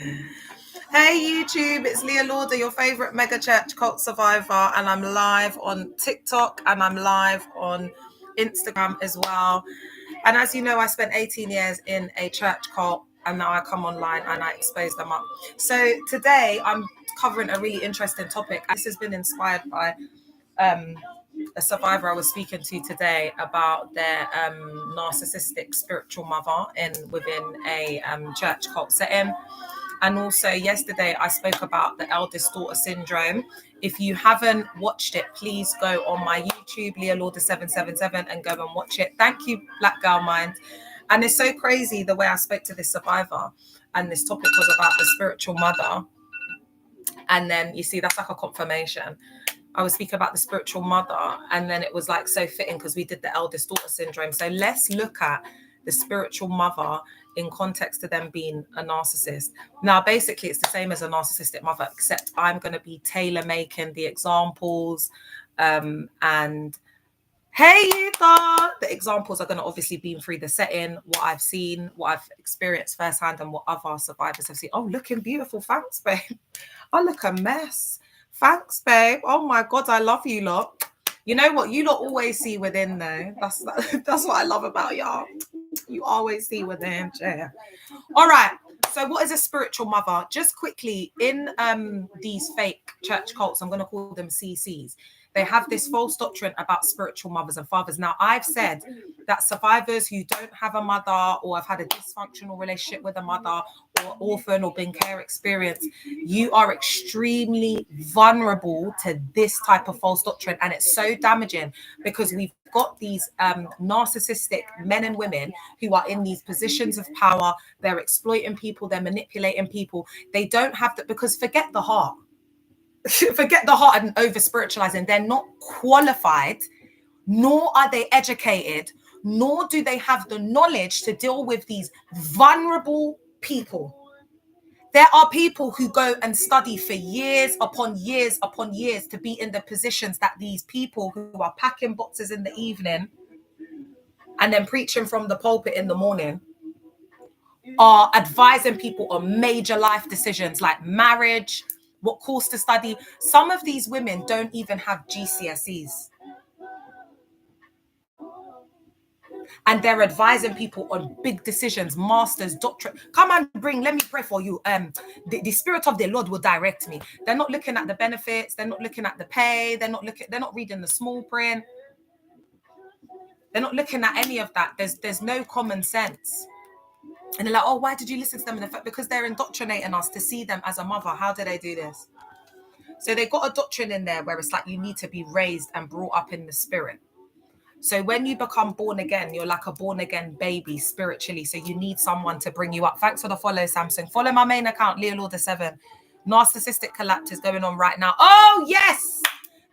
Hey YouTube, it's Leah Lauder, your favorite mega church cult survivor, and I'm live on TikTok and I'm live on Instagram as well. And as you know, I spent 18 years in a church cult, and now I come online and I expose them up. So today I'm covering a really interesting topic. This has been inspired by a survivor I was speaking to today about their narcissistic spiritual mother within a church cult setting. And also yesterday I spoke about the eldest daughter syndrome. If you haven't watched it, please go on my YouTube, Leah Lauder 777, and go and watch it. Thank you, Black Girl Mind. And it's so crazy the way I spoke to this survivor, and this topic was about the spiritual mother. And then you see, that's like a confirmation. I was speaking about the spiritual mother, and then it was like so fitting because we did the eldest daughter syndrome. So let's look at the spiritual mother in context to them being a narcissist. Now, basically, it's the same as a narcissistic mother, except I'm going to be tailor making the examples. And hey, Ethan! The examples are going to obviously be through the setting, what I've seen, what I've experienced firsthand, and what other survivors have seen. Oh, looking beautiful. Thanks, babe. I look a mess. Thanks, babe. Oh my God, I love you lot. You know what? You lot always see within, though. That's what I love about y'all. You always see within. Yeah. All right. So what is a spiritual mother? Just quickly, in these fake church cults, I'm going to call them CCs. They have this false doctrine about spiritual mothers and fathers. Now, I've said that survivors who don't have a mother or have had a dysfunctional relationship with a mother or orphan or been care experience, you are extremely vulnerable to this type of false doctrine. And it's so damaging because we've got these narcissistic men and women who are in these positions of power. They're exploiting people. They're manipulating people. They don't have that, because forget the heart. Forget the heart and over spiritualizing. They're not qualified, nor are they educated, nor do they have the knowledge to deal with these vulnerable people. There are people who go and study for years upon years upon years to be in the positions that these people who are packing boxes in the evening and then preaching from the pulpit in the morning are advising people on major life decisions like marriage, what course to study. Some of these women don't even have GCSEs. And they're advising people on big decisions, masters, doctorate. Come and let me pray for you. The spirit of the Lord will direct me. They're not looking at the benefits. They're not looking at the pay. They're not reading the small print. They're not looking at any of that. There's no common sense. And they're like, oh, why did you listen to them? In effect, because they're indoctrinating us to see them as a mother. How do they do this? So they got a doctrine in there where it's like you need to be raised and brought up in the spirit. So when you become born again, you're like a born again baby spiritually. So you need someone to bring you up. Thanks for the follow, Samsung. Follow my main account, Leah Lauder 7. Narcissistic collapse is going on right now. Oh, yes.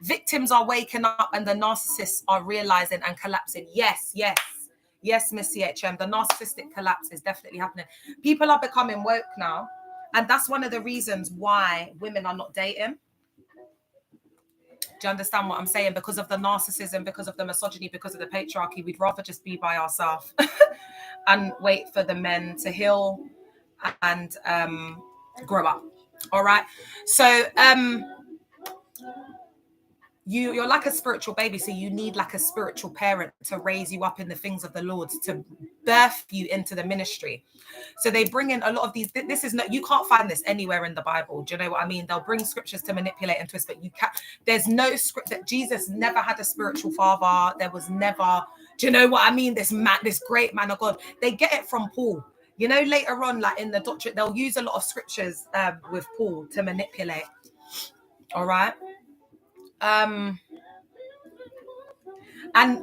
Victims are waking up and the narcissists are realizing and collapsing. Yes, yes. Yes, Miss CHM, the narcissistic collapse is definitely happening. People are becoming woke now. And that's one of the reasons why women are not dating. Do you understand what I'm saying? Because of the narcissism, because of the misogyny, because of the patriarchy, we'd rather just be by ourselves and wait for the men to heal and grow up. All right. So you're like a spiritual baby, so you need like a spiritual parent to raise you up in the things of the Lord, to birth you into the ministry. So they bring in a lot of these. This is not, you can't find this anywhere in the Bible. Do you know what I mean? They'll bring scriptures to manipulate and twist, but you can't. There's no script that Jesus never had a spiritual father. There was never. Do you know what I mean? This great man of God. They get it from Paul. You know, later on, like in the doctrine, they'll use a lot of scriptures with Paul to manipulate. All right. And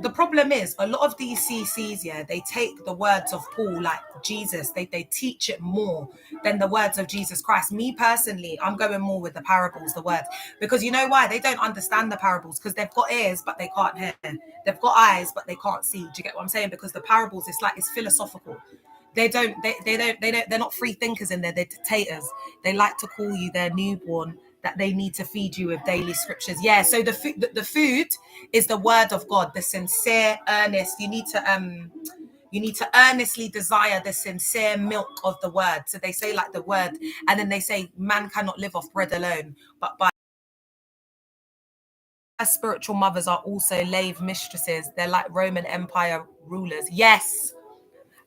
the problem is a lot of these CCs, yeah, they take the words of Paul, like Jesus, they teach it more than the words of Jesus Christ. Me personally, I'm going more with the parables, the words, because you know why? They don't understand the parables, because they've got ears but they can't hear. They've got eyes but they can't see. Do you get what I'm saying? Because the parables, it's philosophical. They're not free thinkers in there. They're dictators. They like to call you their newborn, that they need to feed you with daily scriptures. Yeah, so the food is the word of God, the sincere, earnest. You need to You need to earnestly desire the sincere milk of the word. So they say like the word, and then they say man cannot live off bread alone, but by spiritual mothers are also slave mistresses. They're like Roman Empire rulers. Yes.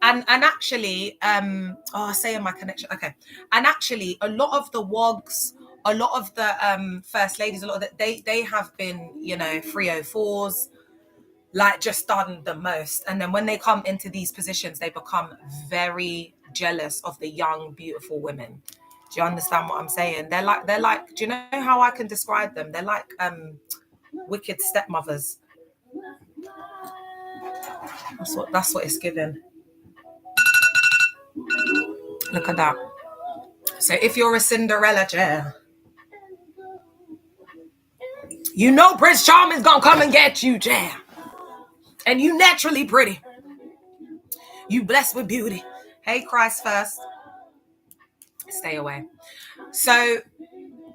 And actually, saying my connection. Okay. And actually, a lot of the wogs, a lot of the first ladies, a lot of they have been, 304s, like just done the most. And then when they come into these positions, they become very jealous of the young, beautiful women. Do you understand what I'm saying? They're like, do you know how I can describe them? They're like wicked stepmothers. That's what it's given. Look at that. So if you're a Cinderella, Jer, you know Prince Charming's gonna come and get you, Jer. And you naturally pretty. You blessed with beauty. Hey, Christ first. Stay away. So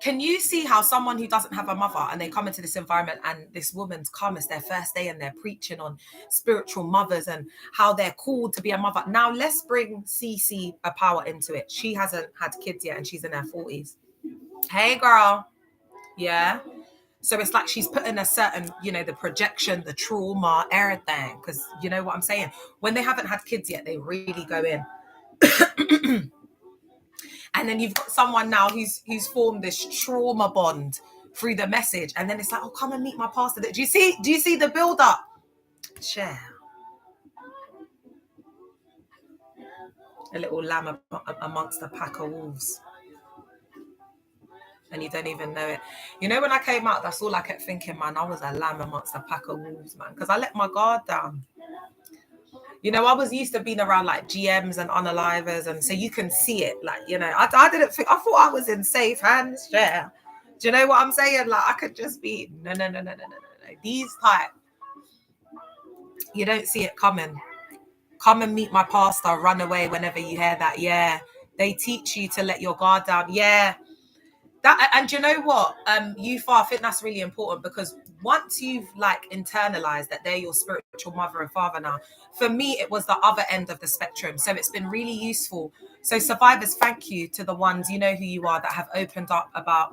can you see how someone who doesn't have a mother and they come into this environment and this woman's come, it's their first day and they're preaching on spiritual mothers and how they're called to be a mother. Now let's bring Cece a power into it. She hasn't had kids yet and she's in her 40s. Hey girl. Yeah. So it's like she's putting a certain, the projection, the trauma, everything. Because you know what I'm saying? When they haven't had kids yet, they really go in. And then you've got someone now who's formed this trauma bond through the message. And then it's like, oh, come and meet my pastor. Do you see the build up? Share. A little lamb amongst a pack of wolves. And you don't even know it. When I came out, that's all I kept thinking, man. I was a lamb amongst a pack of wolves, man. Because I let my guard down. I was used to being around like GMs and unalivers, and so you can see it. Like, I didn't think, I thought I was in safe hands. Yeah. Do you know what I'm saying? Like, I could just be, no. These type, you don't see it coming. Come and meet my pastor, run away whenever you hear that. Yeah. They teach you to let your guard down. Yeah. That, and you know what? I think that's really important, because once you've like internalized that they're your spiritual mother and father now, for me, it was the other end of the spectrum. So it's been really useful. So survivors, thank you to the ones, you know who you are, that have opened up about,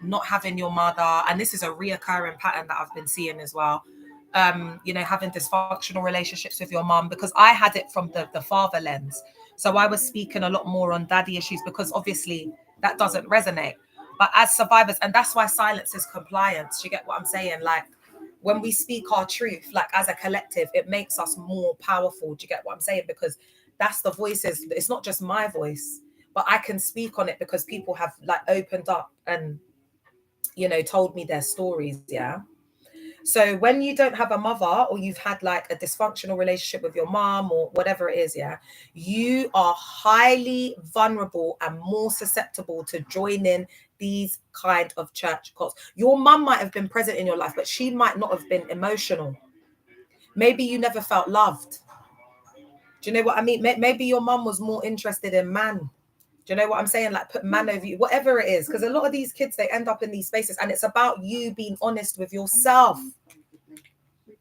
not having your mother. And this is a reoccurring pattern that I've been seeing as well. Having dysfunctional relationships with your mom, because I had it from the father lens. So I was speaking a lot more on daddy issues because obviously that doesn't resonate. But as survivors, and that's why silence is compliance. You get what I'm saying? Like, when we speak our truth, like as a collective, it makes us more powerful. Do you get what I'm saying? Because that's the voices. It's not just my voice, but I can speak on it because people have like opened up and, told me their stories. Yeah. So when you don't have a mother, or you've had like a dysfunctional relationship with your mom or whatever it is, yeah, you are highly vulnerable and more susceptible to join in these kind of church cults. Your mom might have been present in your life, but she might not have been emotional. Maybe you never felt loved. Do you know what I mean? Maybe your mom was more interested in man. Do you know what I'm saying? Like, put man over you, whatever it is. Because a lot of these kids, they end up in these spaces, and it's about you being honest with yourself.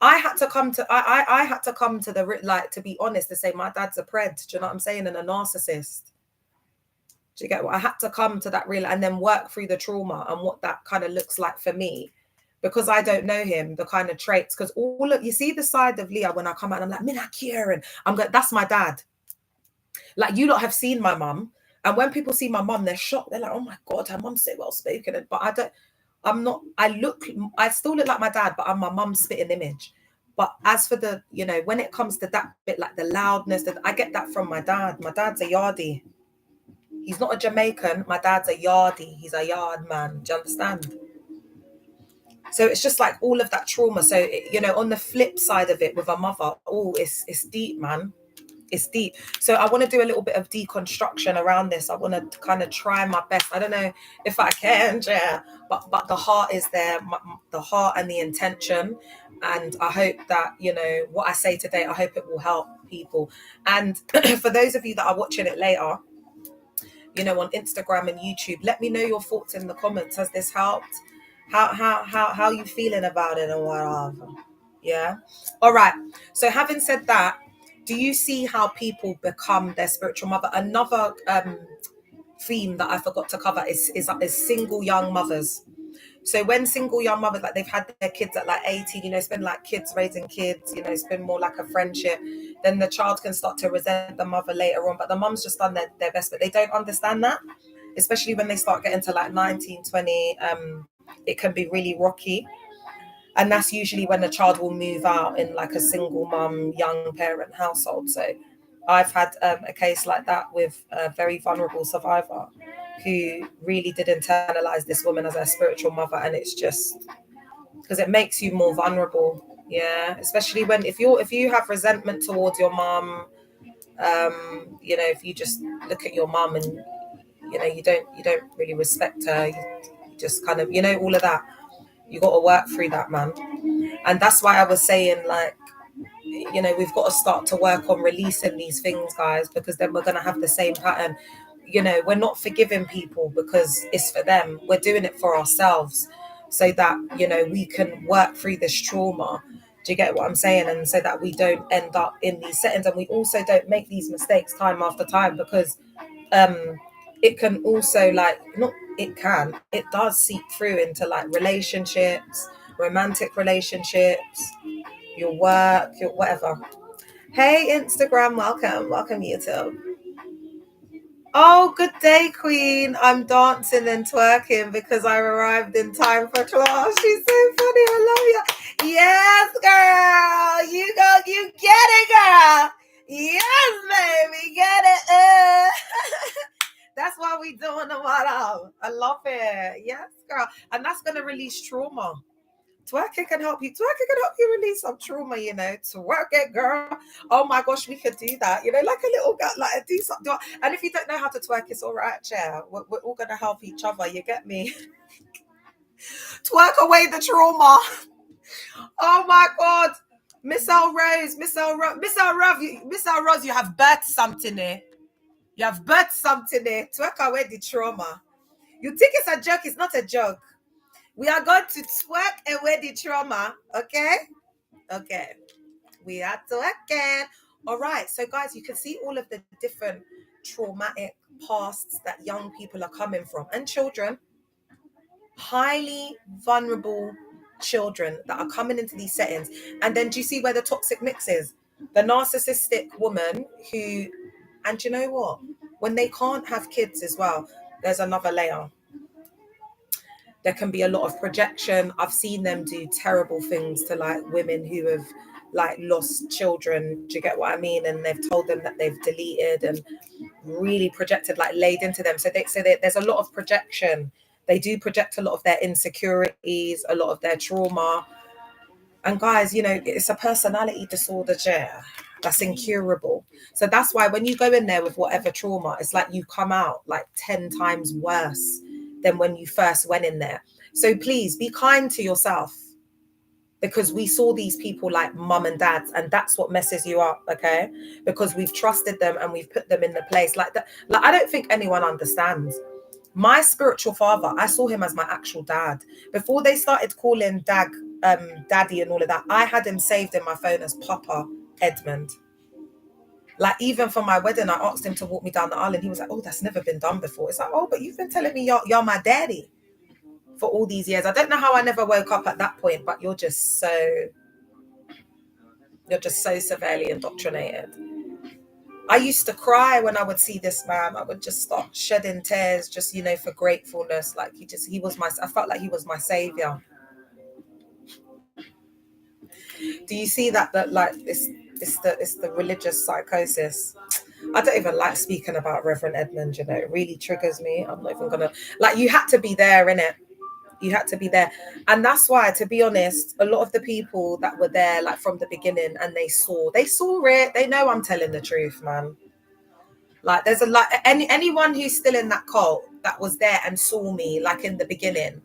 I had to come to the, like, to be honest, to say my dad's a pred. Do you know what I'm saying? And a narcissist. Do you get what? I had to come to that real, and then work through the trauma and what that kind of looks like for me, because I don't know him, the kind of traits. Because you see the side of Leah when I come out, I'm like, Mina Kieran, I'm going, that's my dad. Like, you lot have seen my mum. And when people see my mum, they're shocked. They're like, oh my God, her mum's so well spoken. But I still look like my dad, but I'm my mum's spitting image. But as for the, when it comes to that bit, like the loudness, that I get that from my dad. My dad's a yardie. He's not a Jamaican. My dad's a yardie. He's a yard man. Do you understand? So it's just like all of that trauma. So, on the flip side of it with a mother, it's deep, man. It's deep. So I want to do a little bit of deconstruction around this. I want to kind of try my best. I don't know if I can, yeah, but the heart is there, the heart and the intention. And I hope that, what I say today, I hope it will help people. And for those of you that are watching it later, on Instagram and YouTube, let me know your thoughts in the comments. Has this helped? How you feeling about it and whatever? Yeah. All right. So having said that, do you see how people become their spiritual mother? Another theme that I forgot to cover is single young mothers. So when single young mothers, like they've had their kids at like 18, it's been like kids raising kids, it's been more like a friendship. Then the child can start to resent the mother later on, but the mum's just done their best, but they don't understand that, especially when they start getting to like 19, 20. It can be really rocky. And that's usually when the child will move out in like a single mum, young parent household. So I've had a case like that with a very vulnerable survivor who really did internalize this woman as her spiritual mother. And it's just because it makes you more vulnerable. Yeah. Especially when if you have resentment towards your mum, if you just look at your mum and you don't really respect her, you just kind of all of that. You got to work through that, man. And that's why I was saying, like, we've got to start to work on releasing these things, guys, because then we're going to have the same pattern. We're not forgiving people because it's for them. We're doing it for ourselves so that, we can work through this trauma. Do you get what I'm saying? And so that we don't end up in these settings, and we also don't make these mistakes time after time, because it can also it does seep through into like relationships, romantic relationships, your work, your whatever. Hey, Instagram, welcome YouTube. Oh, good day, Queen. I'm dancing and twerking because I arrived in time for class. She's so funny. I love you. Yes, girl. You get it, girl. Yes, baby, get it. That's why we doing the what. I love it. Yes, girl. And that's gonna release trauma. Twerking can help you. Twerking can help you release some trauma, Twerk it, girl. Oh my gosh, we could do that. Like a little girl, like a decent. And if you don't know how to twerk, it's all right, yeah. We're all gonna help each other. You get me? Twerk away the trauma. Oh my God, Miss L Rose, Miss L Rose, you have birthed something there. You have birthed something there. Twerk away the trauma. You think it's a joke? It's not a joke. We are going to twerk away the trauma. Okay. Okay, we are talking. All right, so guys, you can see all of the different traumatic pasts that young people are coming from, and children, highly vulnerable children that are coming into these settings. And then do you see where the toxic mix is? The narcissistic woman who, and you know what? When they can't have kids as well, there's another layer. There can be a lot of projection. I've seen them do terrible things to like women who have like lost children. Do you get what I mean? And they've told them that they've deleted and really projected, like laid into them. So there's a lot of projection. They do project a lot of their insecurities, a lot of their trauma. And guys, it's a personality disorder, yeah, that's incurable. So that's why when you go in there with whatever trauma, it's like you come out like 10 times worse than when you first went in there. So please be kind to yourself, because we saw these people like mum and dads, and that's what messes you up, okay? Because we've trusted them and we've put them in the place like that. Like, I don't think anyone understands. My spiritual father, I saw him as my actual dad. Before they started calling daddy and all of that, I had him saved in my phone as Papa Edmund. Like, even for my wedding, I asked him to walk me down the aisle, and he was like, oh, that's never been done before. It's like, oh, but you've been telling me you're my daddy for all these years. I don't know how I never woke up at that point, but you're just so severely indoctrinated. I used to cry when I would see this man. I would just start shedding tears, just, for gratefulness. Like I felt like he was my savior. Do you see that like it's the religious psychosis? I don't even like speaking about Reverend Edmund, it really triggers me. I'm not even gonna, like, you had to be there, innit? You had to be there. And that's why, to be honest, a lot of the people that were there like from the beginning, and they saw it, they know I'm telling the truth, man. Like, there's anyone who's still in that cult that was there and saw me like in the beginning,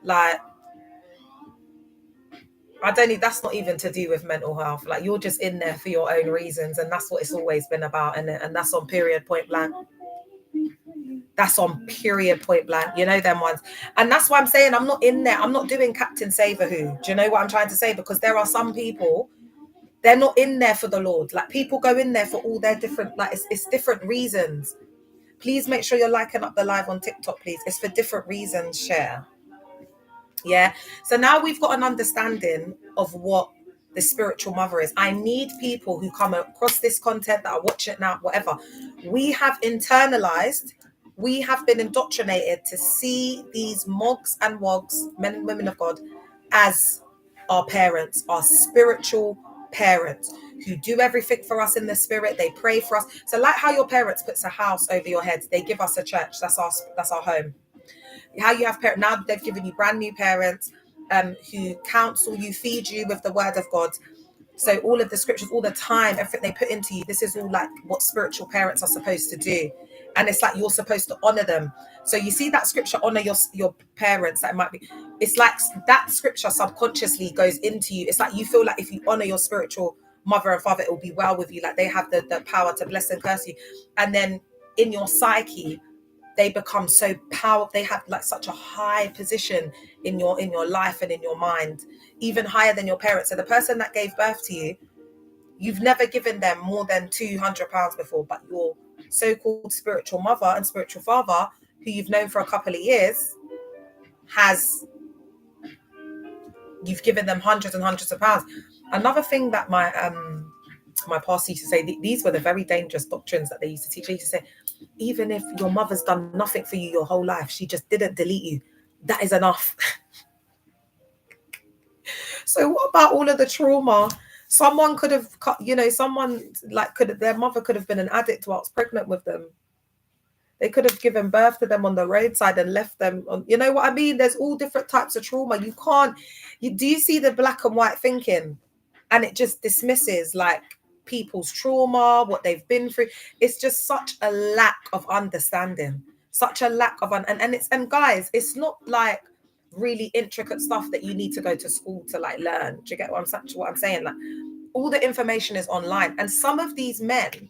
like, that's not even to do with mental health. Like, you're just in there for your own reasons, and that's what it's always been about, and that's on period, point blank. That's on period, point blank. You know them ones. And that's why I'm saying I'm not in there. I'm not doing Captain Save a Who. Do you know what I'm trying to say? Because there are some people, they're not in there for the Lord. Like, people go in there for all their different, like, it's different reasons. Please make sure you're liking up the live on TikTok, please. It's for different reasons, share. Yeah. So now we've got an understanding of what the spiritual mother is. I need people who come across this content, that are watching it now, whatever. We have internalized, we have been indoctrinated to see these mogs and wogs, men and women of God, as our parents, our spiritual parents, who do everything for us in the spirit. They pray for us. So like how your parents puts a house over your heads, they give us a church. That's our home. How you have parents, now they've given you brand new parents who counsel you, feed you with the word of God. So all of the scriptures, all the time, everything they put into you, this is all like what spiritual parents are supposed to do. And it's like you're supposed to honor them. So you see that scripture, honor your parents, that might be, it's like that scripture subconsciously goes into you. It's like you feel like if you honor your spiritual mother and father, it will be well with you. Like they have the power to bless and curse you. And then in your psyche, they become so powerful. They have like such a high position in your life and in your mind, even higher than your parents. So the person that gave birth to you, you've never given them more than £200 before, but your so-called spiritual mother and spiritual father, who you've known for a couple of years, you've given them hundreds and hundreds of pounds. Another thing that my pastor used to say, these were the very dangerous doctrines that they used to teach. They used to say, even if your mother's done nothing for you your whole life, she just didn't delete you, that is enough. So what about all of the trauma? Someone could have, their mother could have been an addict whilst pregnant with them. They could have given birth to them on the roadside and left them on, you know what I mean? There's all different types of trauma. Do you see the black and white thinking? And it just dismisses like people's trauma, what they've been through. It's just such a lack of understanding, such a lack of, and guys, it's not like really intricate stuff that you need to go to school to like learn. Do you get what I'm saying? Like, all the information is online. And some of these men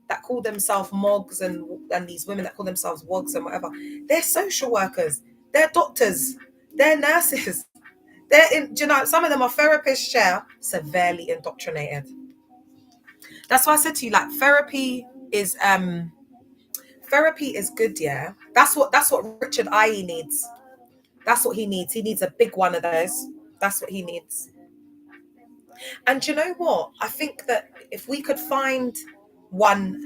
that call themselves mogs and these women that call themselves wogs and whatever, they're social workers, they're doctors, they're nurses, some of them are therapists, severely indoctrinated. That's why I said to you, like, therapy is good, yeah. That's what Richard IE needs. That's what he needs. He needs a big one of those. That's what he needs. And you know what? I think that if we could find one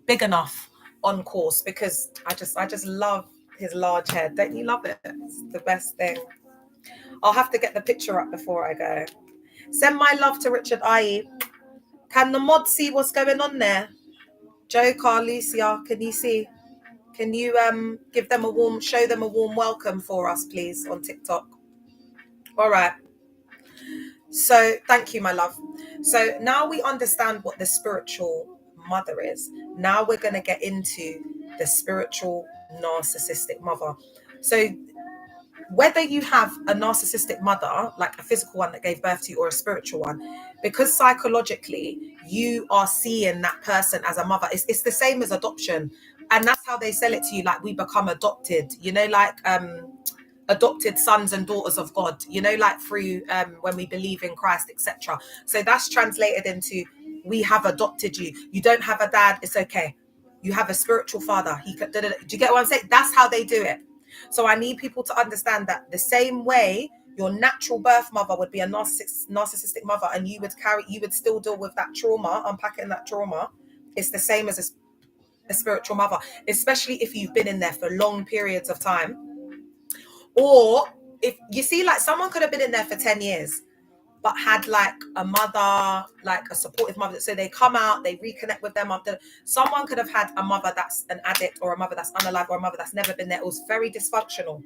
big enough on course, because I just love his large head. Don't you love it? It's the best thing. I'll have to get the picture up before I go. Send my love to Richard IE. Can the mod see what's going on there? Joe, Carlucia, can you see? Can you show them a warm welcome for us, please, on TikTok? All right. So thank you, my love. So now we understand what the spiritual mother is. Now we're going to get into the spiritual narcissistic mother. So whether you have a narcissistic mother, like a physical one that gave birth to you, or a spiritual one, because psychologically you are seeing that person as a mother, it's the same as adoption. And that's how they sell it to you, like we become adopted, like adopted sons and daughters of God, like through when we believe in Christ, etc. So that's translated into, we have adopted you. You don't have a dad, it's okay. You have a spiritual father. Do you get what I'm saying? That's how they do it. So I need people to understand that the same way your natural birth mother would be a narcissistic mother, and you would still deal with that trauma, unpacking that trauma. It's the same as a spiritual mother, especially if you've been in there for long periods of time. Or if you see, like, someone could have been in there for 10 years, but had like a mother, like a supportive mother. So they come out, they reconnect with them after. Someone could have had a mother that's an addict, or a mother that's unalive, or a mother that's never been there. It was very dysfunctional.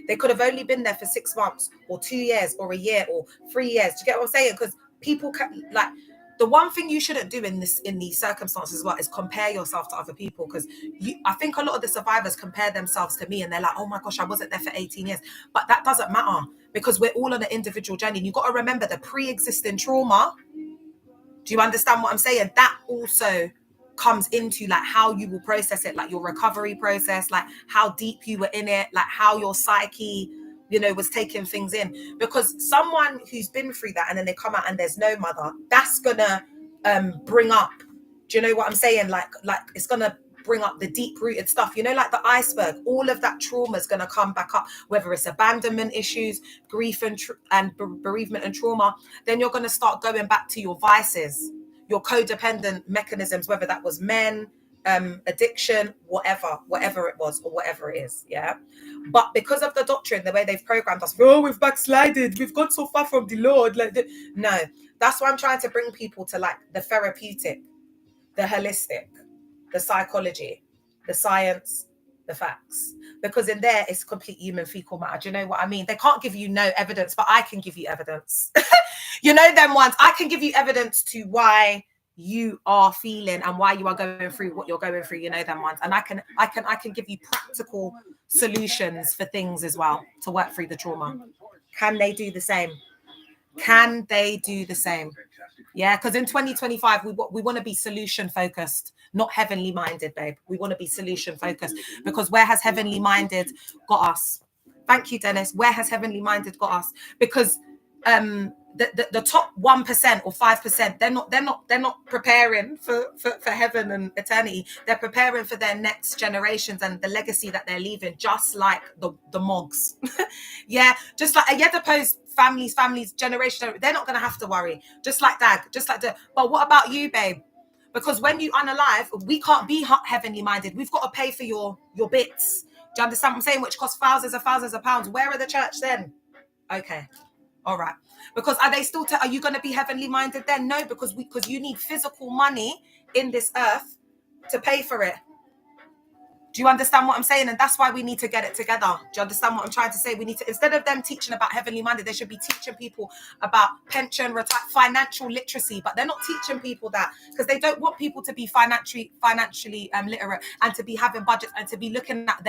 They could have only been there for 6 months or 2 years or a year or 3 years. Do you get what I'm saying? Because people like, the one thing you shouldn't do in these circumstances as well is compare yourself to other people. Because I think a lot of the survivors compare themselves to me, and they're like, oh my gosh, I wasn't there for 18 years. But that doesn't matter, because we're all on an individual journey. And you've got to remember the pre-existing trauma. Do you understand what I'm saying? That also comes into like how you will process it, like your recovery process, like how deep you were in it, like how your psyche, you know, was taking things in. Because someone who's been through that and then they come out and there's no mother, that's gonna bring up, do you know what I'm saying? Like it's gonna bring up the deep rooted stuff, you know, like the iceberg. All of that trauma is going to come back up, whether it's abandonment issues, grief and bereavement and trauma. Then you're going to start going back to your vices, your codependent mechanisms, whether that was men, addiction, whatever it was or whatever it is. Yeah. But because of the doctrine, the way they've programmed us, oh, we've backslided, we've gone so far from the Lord. No, that's why I'm trying to bring people to like the therapeutic, the holistic, the psychology, the science, the facts. Because in there, it's complete human fecal matter. Do you know what I mean? They can't give you no evidence, but I can give you evidence. You know them ones. I can give you evidence to why you are feeling and why you are going through what you're going through. You know them ones. And I can give you practical solutions for things as well to work through the trauma. Can they do the same? Can they do the same? Yeah, because in 2025, we want to be solution focused, not heavenly minded, babe. We want to be solution focused, because where has heavenly minded got us? Thank you, Dennis. Where has heavenly minded got us? Because the top 1% or 5%, they're not preparing for heaven and eternity. They're preparing for their next generations and the legacy that they're leaving, just like the Mogs. Yeah, just like Oyedepo's families, generation, they're not going to have to worry. Just like that, but what about you, babe? Because when you unalive, we can't be heavenly minded. We've got to pay for your bits. Do you understand what I'm saying? Which costs thousands of pounds. Where are the church then? Okay. All right. Because are they still are you going to be heavenly minded then? No, because you need physical money in this earth to pay for it. Do you understand what I'm saying? And that's why we need to get it together. Do you understand what I'm trying to say? We need to, instead of them teaching about heavenly minded, they should be teaching people about pension, financial literacy. But they're not teaching people that, because they don't want people to be financially literate and to be having budgets and to be looking at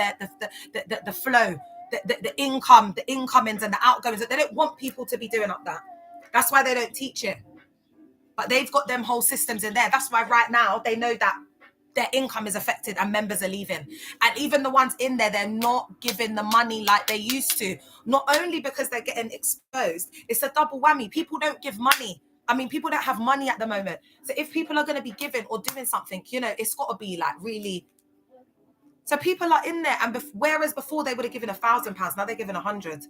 the flow, the income, the incomings and the outgoings. They don't want people to be doing up that. That's why they don't teach it. But they've got them whole systems in there. That's why right now they know that their income is affected and members are leaving. And even the ones in there, they're not giving the money like they used to. Not only because they're getting exposed, it's a double whammy. People don't give money. I mean, people don't have money at the moment. So if people are going to be giving or doing something, you know, it's got to be like really. So people are in there, and whereas before they would have given £1,000, now they're giving 100.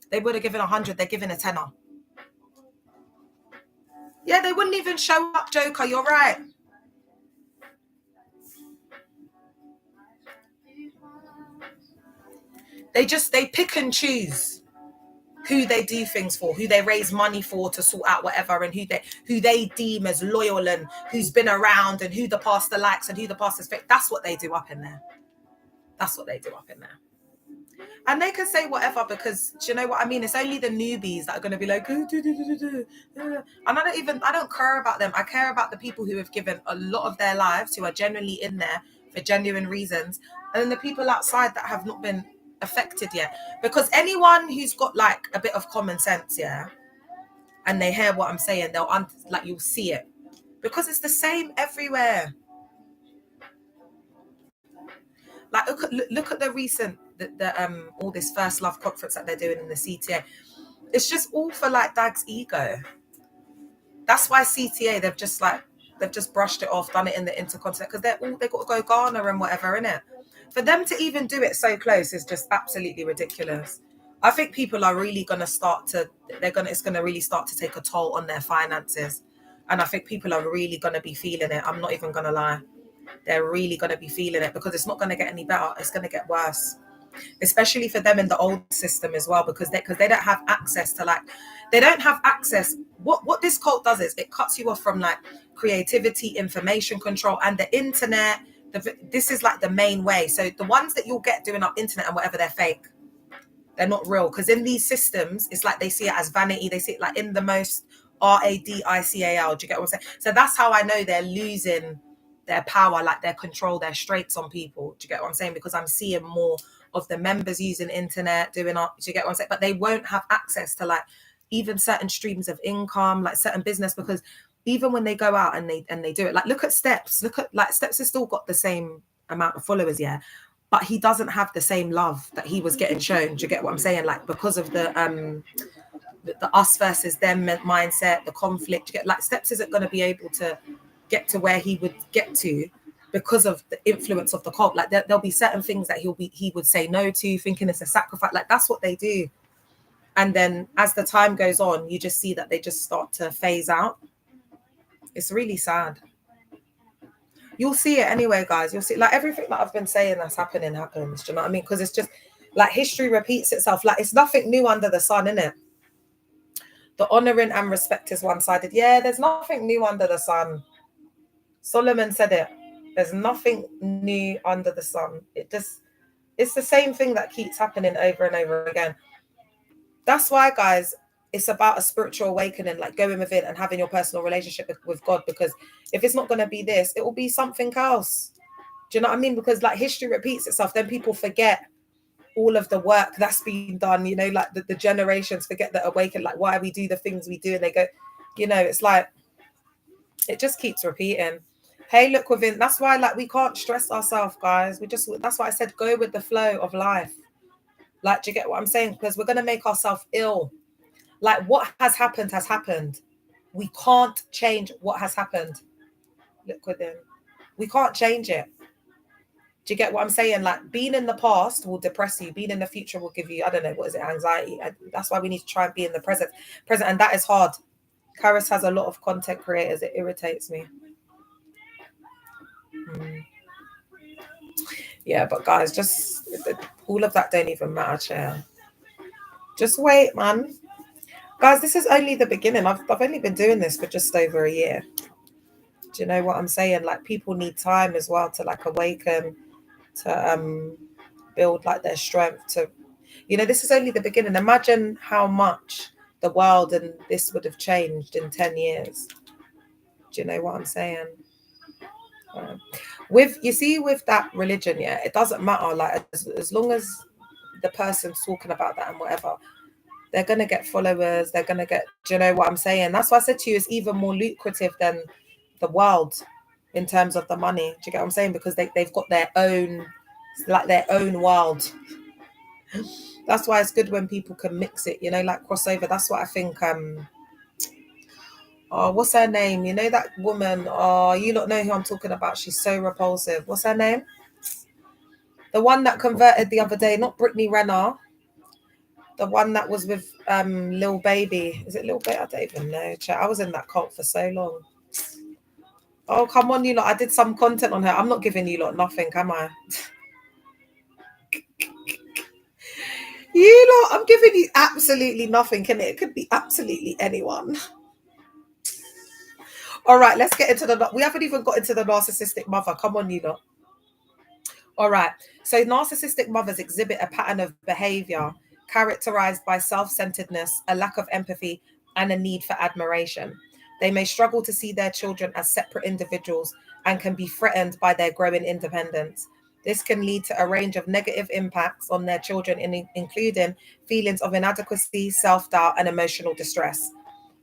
They would have given 100, they're giving a tenner. Yeah, they wouldn't even show up, Joker. You're right. They pick and choose who they do things for, who they raise money for to sort out whatever, and who they deem as loyal and who's been around and who the pastor likes and who the pastor's fake. That's what they do up in there. That's what they do up in there. And they can say whatever, because do you know what I mean? It's only the newbies that are going to be like, and I don't care about them. I care about the people who have given a lot of their lives, who are genuinely in there for genuine reasons, and then the people outside that have not been affected yet. Because anyone who's got like a bit of common sense, yeah, and they hear what I'm saying, they'll like, you'll see it, because it's the same everywhere. Like look at the recent all this First Love conference that they're doing in the CTA. It's just all for like Dag's ego. That's why CTA, they've just brushed it off, done it in the intercontinental, because they've got to go Ghana and whatever, innit? For them to even do it so close is just absolutely ridiculous. I think people are really going to it's going to really start to take a toll on their finances. And I think people are really going to be feeling it. I'm not even going to lie. They're really going to be feeling it, because it's not going to get any better. It's going to get worse, especially for them in the old system as well, because they don't have access to what this cult does is it cuts you off from like creativity, information control, and the internet. This is like the main way. So the ones that you'll get doing up internet and whatever, they're fake. They're not real, because in these systems, it's like they see it as vanity. They see it like in the most RADICAL. Do you get what I'm saying? So that's how I know they're losing their power, like their control, their straits on people. Do you get what I'm saying? Because I'm seeing more of the members using internet, doing up. Do you get what I'm saying? But they won't have access to like even certain streams of income, like certain business, because even when they go out and they do it, like look at Steps. Look at like Steps has still got the same amount of followers, yeah, but he doesn't have the same love that he was getting shown. Do you get what I'm saying? Like because of the us versus them mindset, the conflict. Like Steps isn't going to be able to get to where he would get to because of the influence of the cult. Like there'll be certain things that he would say no to, thinking it's a sacrifice. Like that's what they do. And then as the time goes on, you just see that they just start to phase out. It's really sad. You'll see it anyway, guys. You'll see like everything that I've been saying that's happening happens. Do you know what I mean? Because it's just like history repeats itself. Like it's nothing new under the sun, innit? The honoring and respect is one-sided. Yeah, there's nothing new under the sun. Solomon said it. There's nothing new under the sun. It's the same thing that keeps happening over and over again. That's why, guys, it's about a spiritual awakening, like going within and having your personal relationship with God. Because if it's not going to be this, it will be something else. Do you know what I mean? Because like history repeats itself, then people forget all of the work that's been done, you know, like the generations forget that awaken, like why we do the things we do, and they go, you know, it's like it just keeps repeating. Hey, look within. That's why like we can't stress ourselves, guys. That's why I said go with the flow of life. Like, do you get what I'm saying? Because we're going to make ourselves ill. Like what has happened. We can't change what has happened. Look within. We can't change it. Do you get what I'm saying? Like being in the past will depress you. Being in the future will give you, I don't know, what is it, anxiety? That's why we need to try and be in the present. And that is hard. Karis has a lot of content creators. It irritates me. Yeah, but guys, just all of that don't even matter, chair. Just wait, man. Guys, this is only the beginning. I've only been doing this for just over a year. Do you know what I'm saying? Like people need time as well to like awaken, to build like their strength, to, you know, this is only the beginning. Imagine how much the world and this would have changed in 10 years. Do you know what I'm saying? With that religion, yeah, it doesn't matter. Like as long as the person's talking about that and whatever, they're gonna get followers. They're gonna get. Do you know what I'm saying? That's why I said to you, it's even more lucrative than the world in terms of the money. Do you get what I'm saying? Because they've got their own, like their own world. That's why it's good when people can mix it. You know, like crossover. That's what I think. Oh, what's her name? You know that woman? Oh, you don't know who I'm talking about. She's so repulsive. What's her name? The one that converted the other day, not Brittany Renner. The one that was with Lil Baby. Is it Lil Baby? I don't even know. I was in that cult for so long. Oh, come on, you lot. I did some content on her. I'm not giving you lot nothing, am I? You lot, I'm giving you absolutely nothing, can it? It could be absolutely anyone. All right, let's get into we haven't even got into the narcissistic mother. Come on, you lot. All right. So narcissistic mothers exhibit a pattern of behavior characterized by self-centeredness, a lack of empathy, and a need for admiration. They may struggle to see their children as separate individuals and can be threatened by their growing independence. This can lead to a range of negative impacts on their children, including feelings of inadequacy, self-doubt, and emotional distress.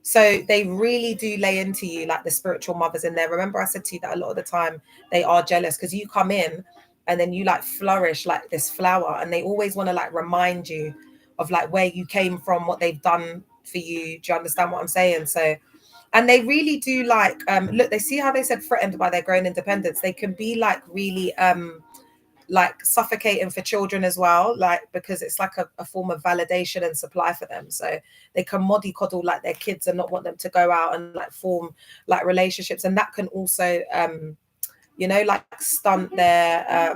So they really do lay into you like the spiritual mothers in there. Remember, I said to you that a lot of the time they are jealous because you come in and then you like flourish like this flower, and they always want to like remind you of like where you came from, what they've done for you. Do you understand what I'm saying? So, and they really do like, look, they see how they said threatened by their growing independence. They can be like really like suffocating for children as well, like because it's like a form of validation and supply for them. So they can mollycoddle like their kids and not want them to go out and like form like relationships, and that can also you know, like stunt their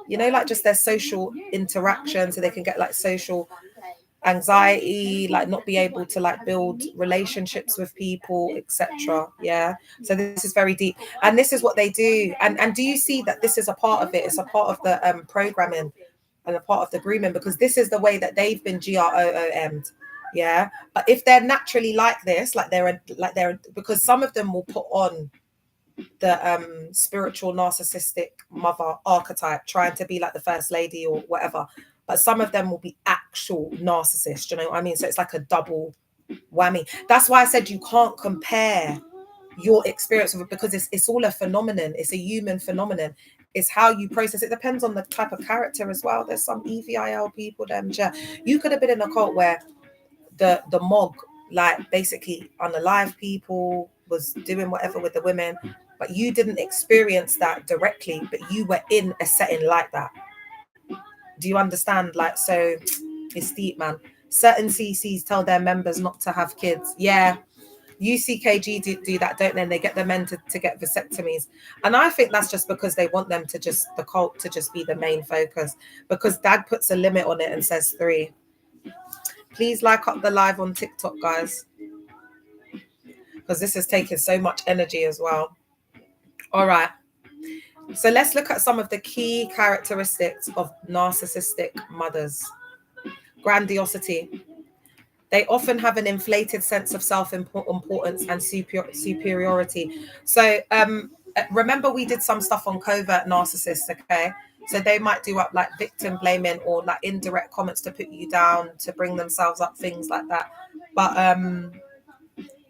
you know, like just their social interaction, so they can get like social anxiety, like not be able to like build relationships with people, etc. Yeah, so this is very deep, and this is what they do. And do you see that this is a part of it? It's a part of the programming and a part of the grooming, because this is the way that they've been GROOM'd. Yeah, but if they're naturally like this, like they're because some of them will put on the spiritual narcissistic mother archetype, trying to be like the first lady or whatever, but some of them will be actual narcissists. You know what I mean? So it's like a double Whammy. That's why I said you can't compare your experience of it, because it's all a phenomenon. It's a human phenomenon. It's how you process it. Depends on the type of character as well. There's some EVIL people, them. You could have been in a cult where the mog, like, basically unalive people, was doing whatever with the women, but you didn't experience that directly, but you were in a setting like that. Do you understand? Like, so it's deep, man. Certain CCs tell their members not to have kids. Yeah, UCKG do that, don't they? And they get the men to get vasectomies. And I think that's just because they want them to just, the cult to just be the main focus, because dad puts a limit on it and says 3. Please like up the live on TikTok, guys, because this is taking so much energy as well. All right. So let's look at some of the key characteristics of narcissistic mothers. Grandiosity. They often have an inflated sense of self-importance and superiority. So remember, we did some stuff on covert narcissists, okay? So they might do up like victim blaming or like indirect comments to put you down, to bring themselves up, things like that. But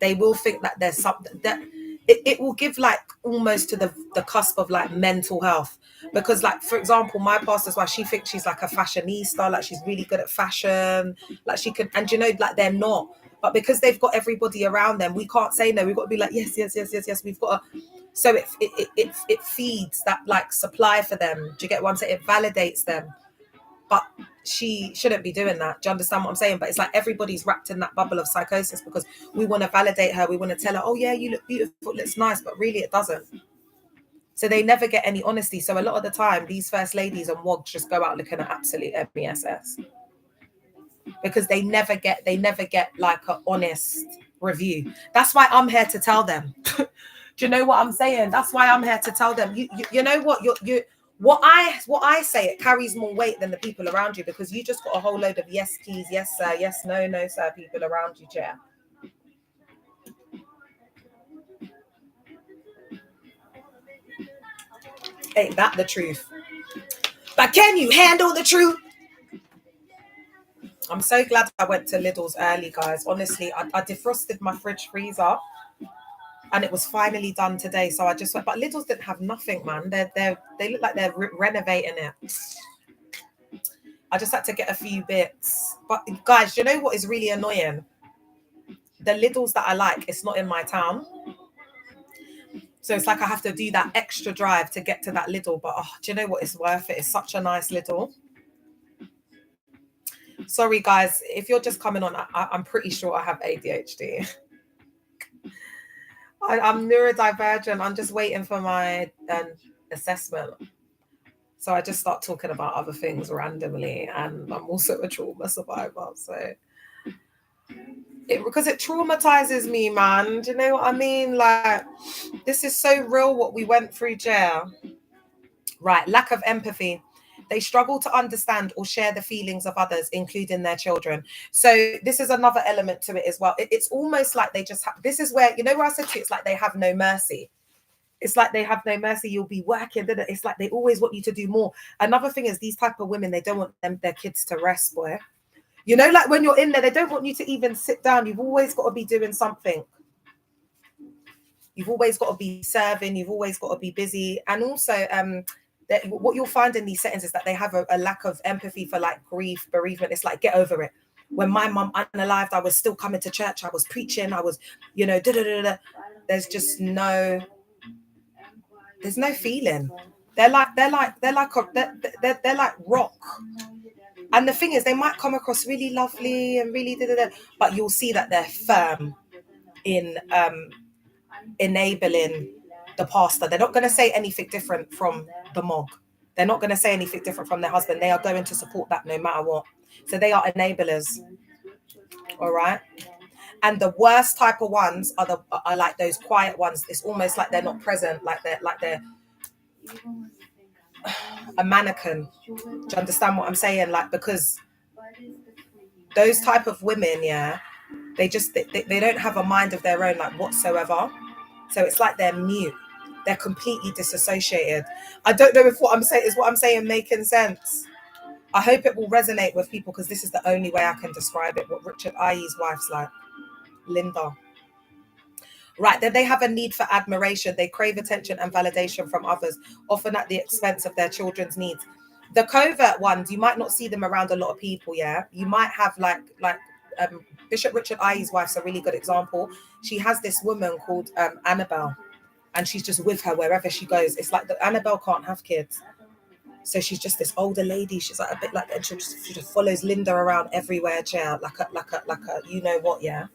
they will think that there's something that it will give like almost to the cusp of like mental health. Because, like, for example, my pastor's wife, she thinks she's like a fashionista, like she's really good at fashion, like she can, and you know, like they're not. But because they've got everybody around them, we can't say no. We've got to be like, yes, yes, yes, yes, yes. We've got to. So it feeds that like supply for them. Do you get what I'm saying? It validates them. But she shouldn't be doing that. Do you understand what I'm saying? But it's like everybody's wrapped in that bubble of psychosis because we want to validate her. We want to tell her, oh yeah, you look beautiful, looks nice, but really it doesn't. So they never get any honesty. So a lot of the time, these first ladies and wogs just go out looking at absolute MESS because they never get like an honest review. That's why I'm here to tell them. Do you know what I'm saying? That's why I'm here to tell them. You know what? What I say, it carries more weight than the people around you, because you just got a whole load of yes please, yes sir, yes no sir people around you, Chair. Ain't that the truth? But can you handle the truth? I'm so glad I went to Lidl's early, guys. Honestly, I defrosted my fridge freezer and it was finally done today. So I just went, but Lidl's didn't have nothing, man. They look like they're renovating it. I just had to get a few bits. But guys, you know what is really annoying? The Lidl's that I like, it's not in my town. So it's like I have to do that extra drive to get to that Lidl. But do you know what? It's worth it. It's such a nice Lidl. Sorry, guys, if you're just coming on, I'm pretty sure I have ADHD. I'm neurodivergent. I'm just waiting for my assessment. So I just start talking about other things randomly. And I'm also a trauma survivor. So because it traumatizes me, man. Do you know what I mean? Like, this is so real what we went through, jail. Right. Lack of empathy. They struggle to understand or share the feelings of others, including their children. So this is another element to it as well. It's almost like they just have, this is where, you know, where I said to you, it's like they have no mercy. It's like they have no mercy. You'll be working. It's like they always want you to do more. Another thing is these type of women, they don't want their kids to rest, boy. You know, like when you're in there, they don't want you to even sit down. You've always got to be doing something. You've always got to be serving. You've always got to be busy. And also, what you'll find in these settings is that they have a lack of empathy for like grief, bereavement. It's like, get over it. When my mum unalived, I was still coming to church. I was preaching. I was, you know, There's just no feeling. They're like rock. And the thing is, they might come across really lovely and really but you'll see that they're firm in enabling the pastor. They're not going to say anything different from the mog. They're not going to say anything different from their husband. They are going to support that no matter what. So they are enablers. All right. And the worst type of ones are like those quiet ones. It's almost like they're not present, like they're a mannequin. Do you understand what I'm saying? Like, because those type of women, yeah, they don't have a mind of their own, like, whatsoever. So it's like they're mute. They're completely disassociated. I don't know if what I'm saying making sense. I hope it will resonate with people, because this is the only way I can describe it, what Richard I.E.'s wife's like. Linda. Right, then they have a need for admiration. They crave attention and validation from others, often at the expense of their children's needs. The covert ones, you might not see them around a lot of people, yeah? You might have like Bishop Richard Iye's wife's a really good example. She has this woman called Annabelle, and she's just with her wherever she goes. It's like the Annabelle can't have kids. So she's just this older lady. She's like a bit like, and she just follows Linda around everywhere, chair, like a you know what, yeah.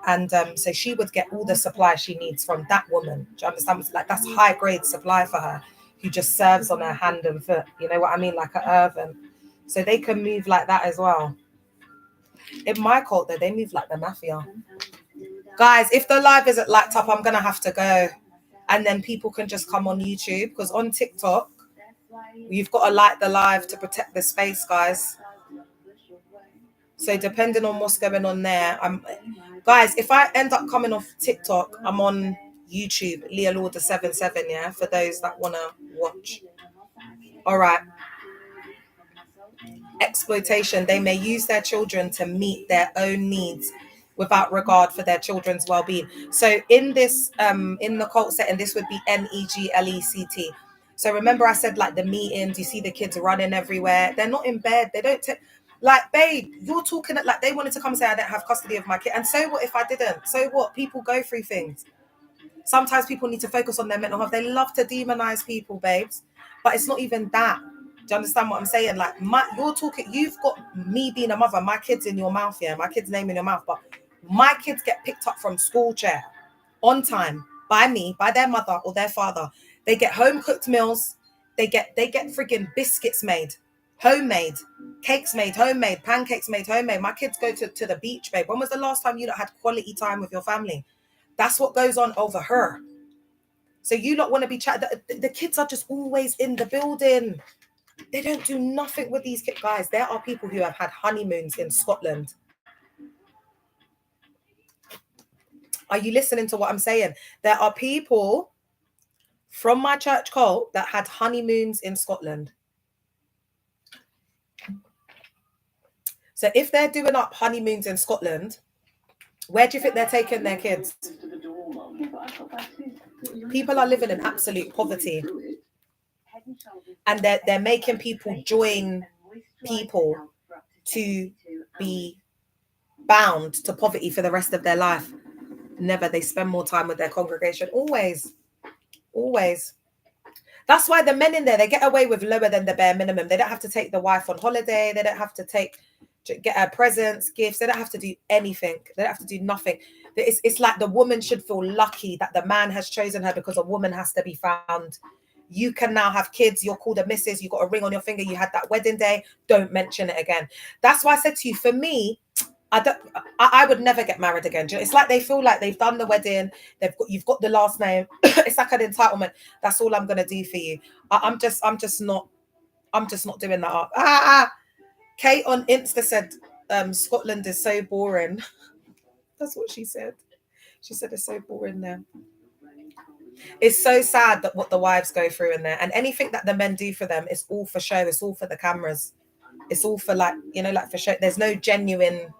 And so she would get all the supply she needs from that woman. Do you understand? Like that's high grade supply for her, who just serves on her hand and foot. You know what I mean? Like a Irvin. So they can move like that as well. In my cult, though, they move like the mafia. Guys, if the live isn't lighted up, I'm gonna have to go, and then people can just come on YouTube, because on TikTok, you've got to light the live to protect the space, guys. So depending on what's going on there, guys, if I end up coming off TikTok, I'm on YouTube, Leah Lauder 77, yeah, for those that want to watch. All right. Exploitation. They may use their children to meet their own needs without regard for their children's well-being. So in this, in the cult setting, this would be NEGLECT. So remember I said like the meetings, you see the kids running everywhere. They're not in bed. They don't take... Like, babe, you're talking like they wanted to come say I don't have custody of my kid. And so what if I didn't? So what? People go through things. Sometimes people need to focus on their mental health. They love to demonize people, babes. But it's not even that. Do you understand what I'm saying? Like, you're talking, you've got me being a mother, my kid's in your mouth, yeah, my kid's name in your mouth. But my kids get picked up from school chair on time by me, by their mother or their father. They get home cooked meals. They get friggin' biscuits made. Homemade, cakes made, homemade, pancakes made, homemade. My kids go to the beach, babe. When was the last time you had quality time with your family? That's what goes on over her. So you don't want to be chatting. The kids are just always in the building. They don't do nothing with these kids. Guys, there are people who have had honeymoons in Scotland. Are you listening to what I'm saying? There are people from my church cult that had honeymoons in Scotland. So if they're doing up honeymoons in Scotland, where do you think they're taking their kids? People are living in absolute poverty. And they're making people join people to be bound to poverty for the rest of their life. Never. They spend more time with their congregation. Always. Always. That's why the men in there, they get away with lower than the bare minimum. They don't have to take the wife on holiday. They don't have to get her presents, gifts. They don't have to do anything. They don't have to do nothing. It's like the woman should feel lucky that the man has chosen her, because a woman has to be found. You can now have kids. You're called a missus. You got a ring on your finger. You had that wedding day. Don't mention it again. That's why I said to you, for me, I would never get married again. It's like they feel like they've done the wedding. You've got the last name. It's like an entitlement. That's all I'm gonna do for you. I'm just not doing that. Kate on Insta said Scotland is so boring. That's what she said. She said it's so boring there. It's so sad that what the wives go through in there, and anything that the men do for them is all for show. It's all for the cameras. It's all for like for show. There's no genuine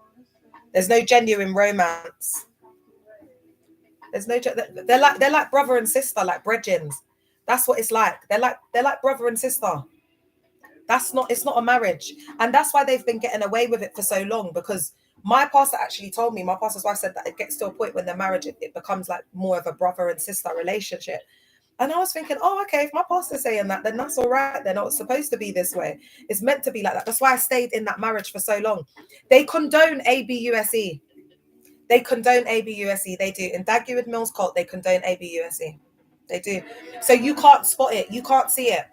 romance. They're like brother and sister, like brethrens. That's what it's like. They're like brother and sister. It's not a marriage. And that's why they've been getting away with it for so long, because my pastor actually told me, my pastor's wife said that it gets to a point when the marriage, it becomes like more of a brother and sister relationship. And I was thinking, oh, okay, if my pastor's saying that, then that's all right. They're not supposed to be this way. It's meant to be like that. That's why I stayed in that marriage for so long. They condone ABUSE. They condone ABUSE. They do. In Dagwood Mills cult, they condone ABUSE. They do. So you can't spot it. You can't see it.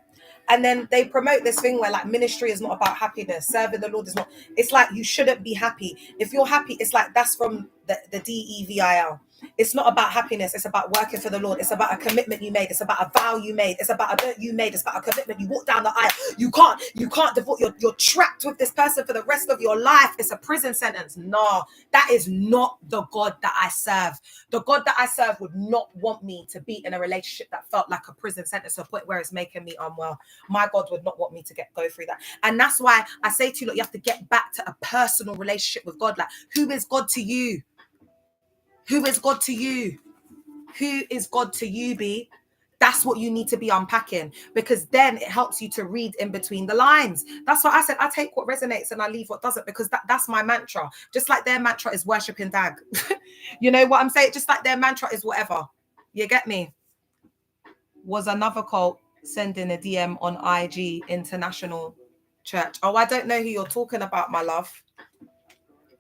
And then they promote this thing where like ministry is not about happiness. Serving the Lord is not. It's like you shouldn't be happy. If you're happy, it's like that's from the DEVIL. It's not about happiness. It's about working for the Lord. It's about a commitment you made. It's about a vow you made. It's about a vow you made. It's about a commitment. You walk down the aisle. You can't divorce. You're trapped with this person for the rest of your life. It's a prison sentence. No, that is not the God that I serve. The God that I serve would not want me to be in a relationship that felt like a prison sentence to a point where it's making me unwell. My God would not want me to go through that. And that's why I say to you, look, you have to get back to a personal relationship with God. Like, who is God to you? Who is God to you? Who is God to you, B? That's what you need to be unpacking, because then it helps you to read in between the lines. That's why I said I take what resonates and I leave what doesn't, because that's my mantra. Just like their mantra is worshiping Dag. You know what I'm saying? Just like their mantra is whatever. You get me? Was another cult sending a DM on IG International Church. Oh, I don't know who you're talking about, my love.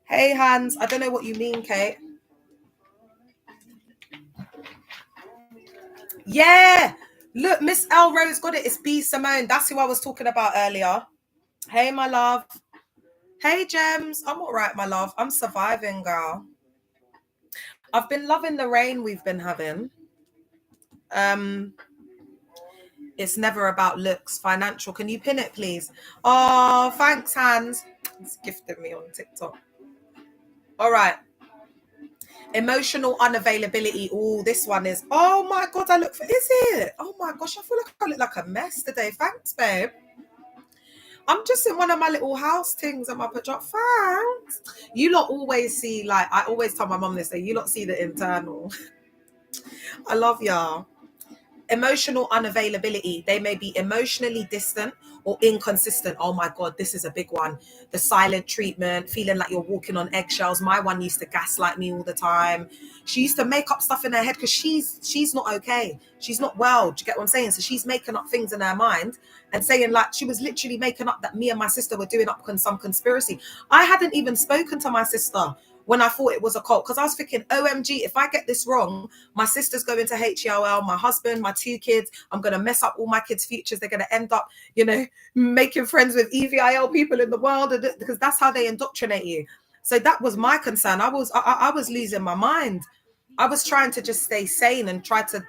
Hey, Hans. I don't know what you mean, Kate. Yeah. Look, Miss L Rose got it. It's B Simone. That's who I was talking about earlier. Hey, my love. Hey, Gems. I'm all right, my love. I'm surviving, girl. I've been loving the rain we've been having. It's never about looks, financial. Can you pin it, please? Oh, thanks, Hans. It's gifted me on TikTok. All right. Emotional unavailability. Oh, this one is. Oh my God, I look for. Is it? Oh my gosh, I feel like I look like a mess today. Thanks, babe. I'm just in one of my little house things and my pajamas. Thanks. You lot always see, like, I always tell my mum this, you lot see the internal. I love y'all. Emotional unavailability. They may be emotionally distant or inconsistent. Oh my God, this is a big one. The silent treatment, feeling like you're walking on eggshells. My one used to gaslight me all the time. She used to make up stuff in her head because she's not okay. She's not well. Do you get what I'm saying? So she's making up things in her mind and saying, like, she was literally making up that me and my sister were doing up some conspiracy. I hadn't even spoken to my sister when I thought it was a cult, because I was thinking, OMG, if I get this wrong, my sister's going to HELL, my husband, my 2 kids, I'm going to mess up all my kids' futures. They're going to end up, you know, making friends with EVIL people in the world, because that's how they indoctrinate you. So that was my concern. I was losing my mind. I was trying to just stay sane and try to,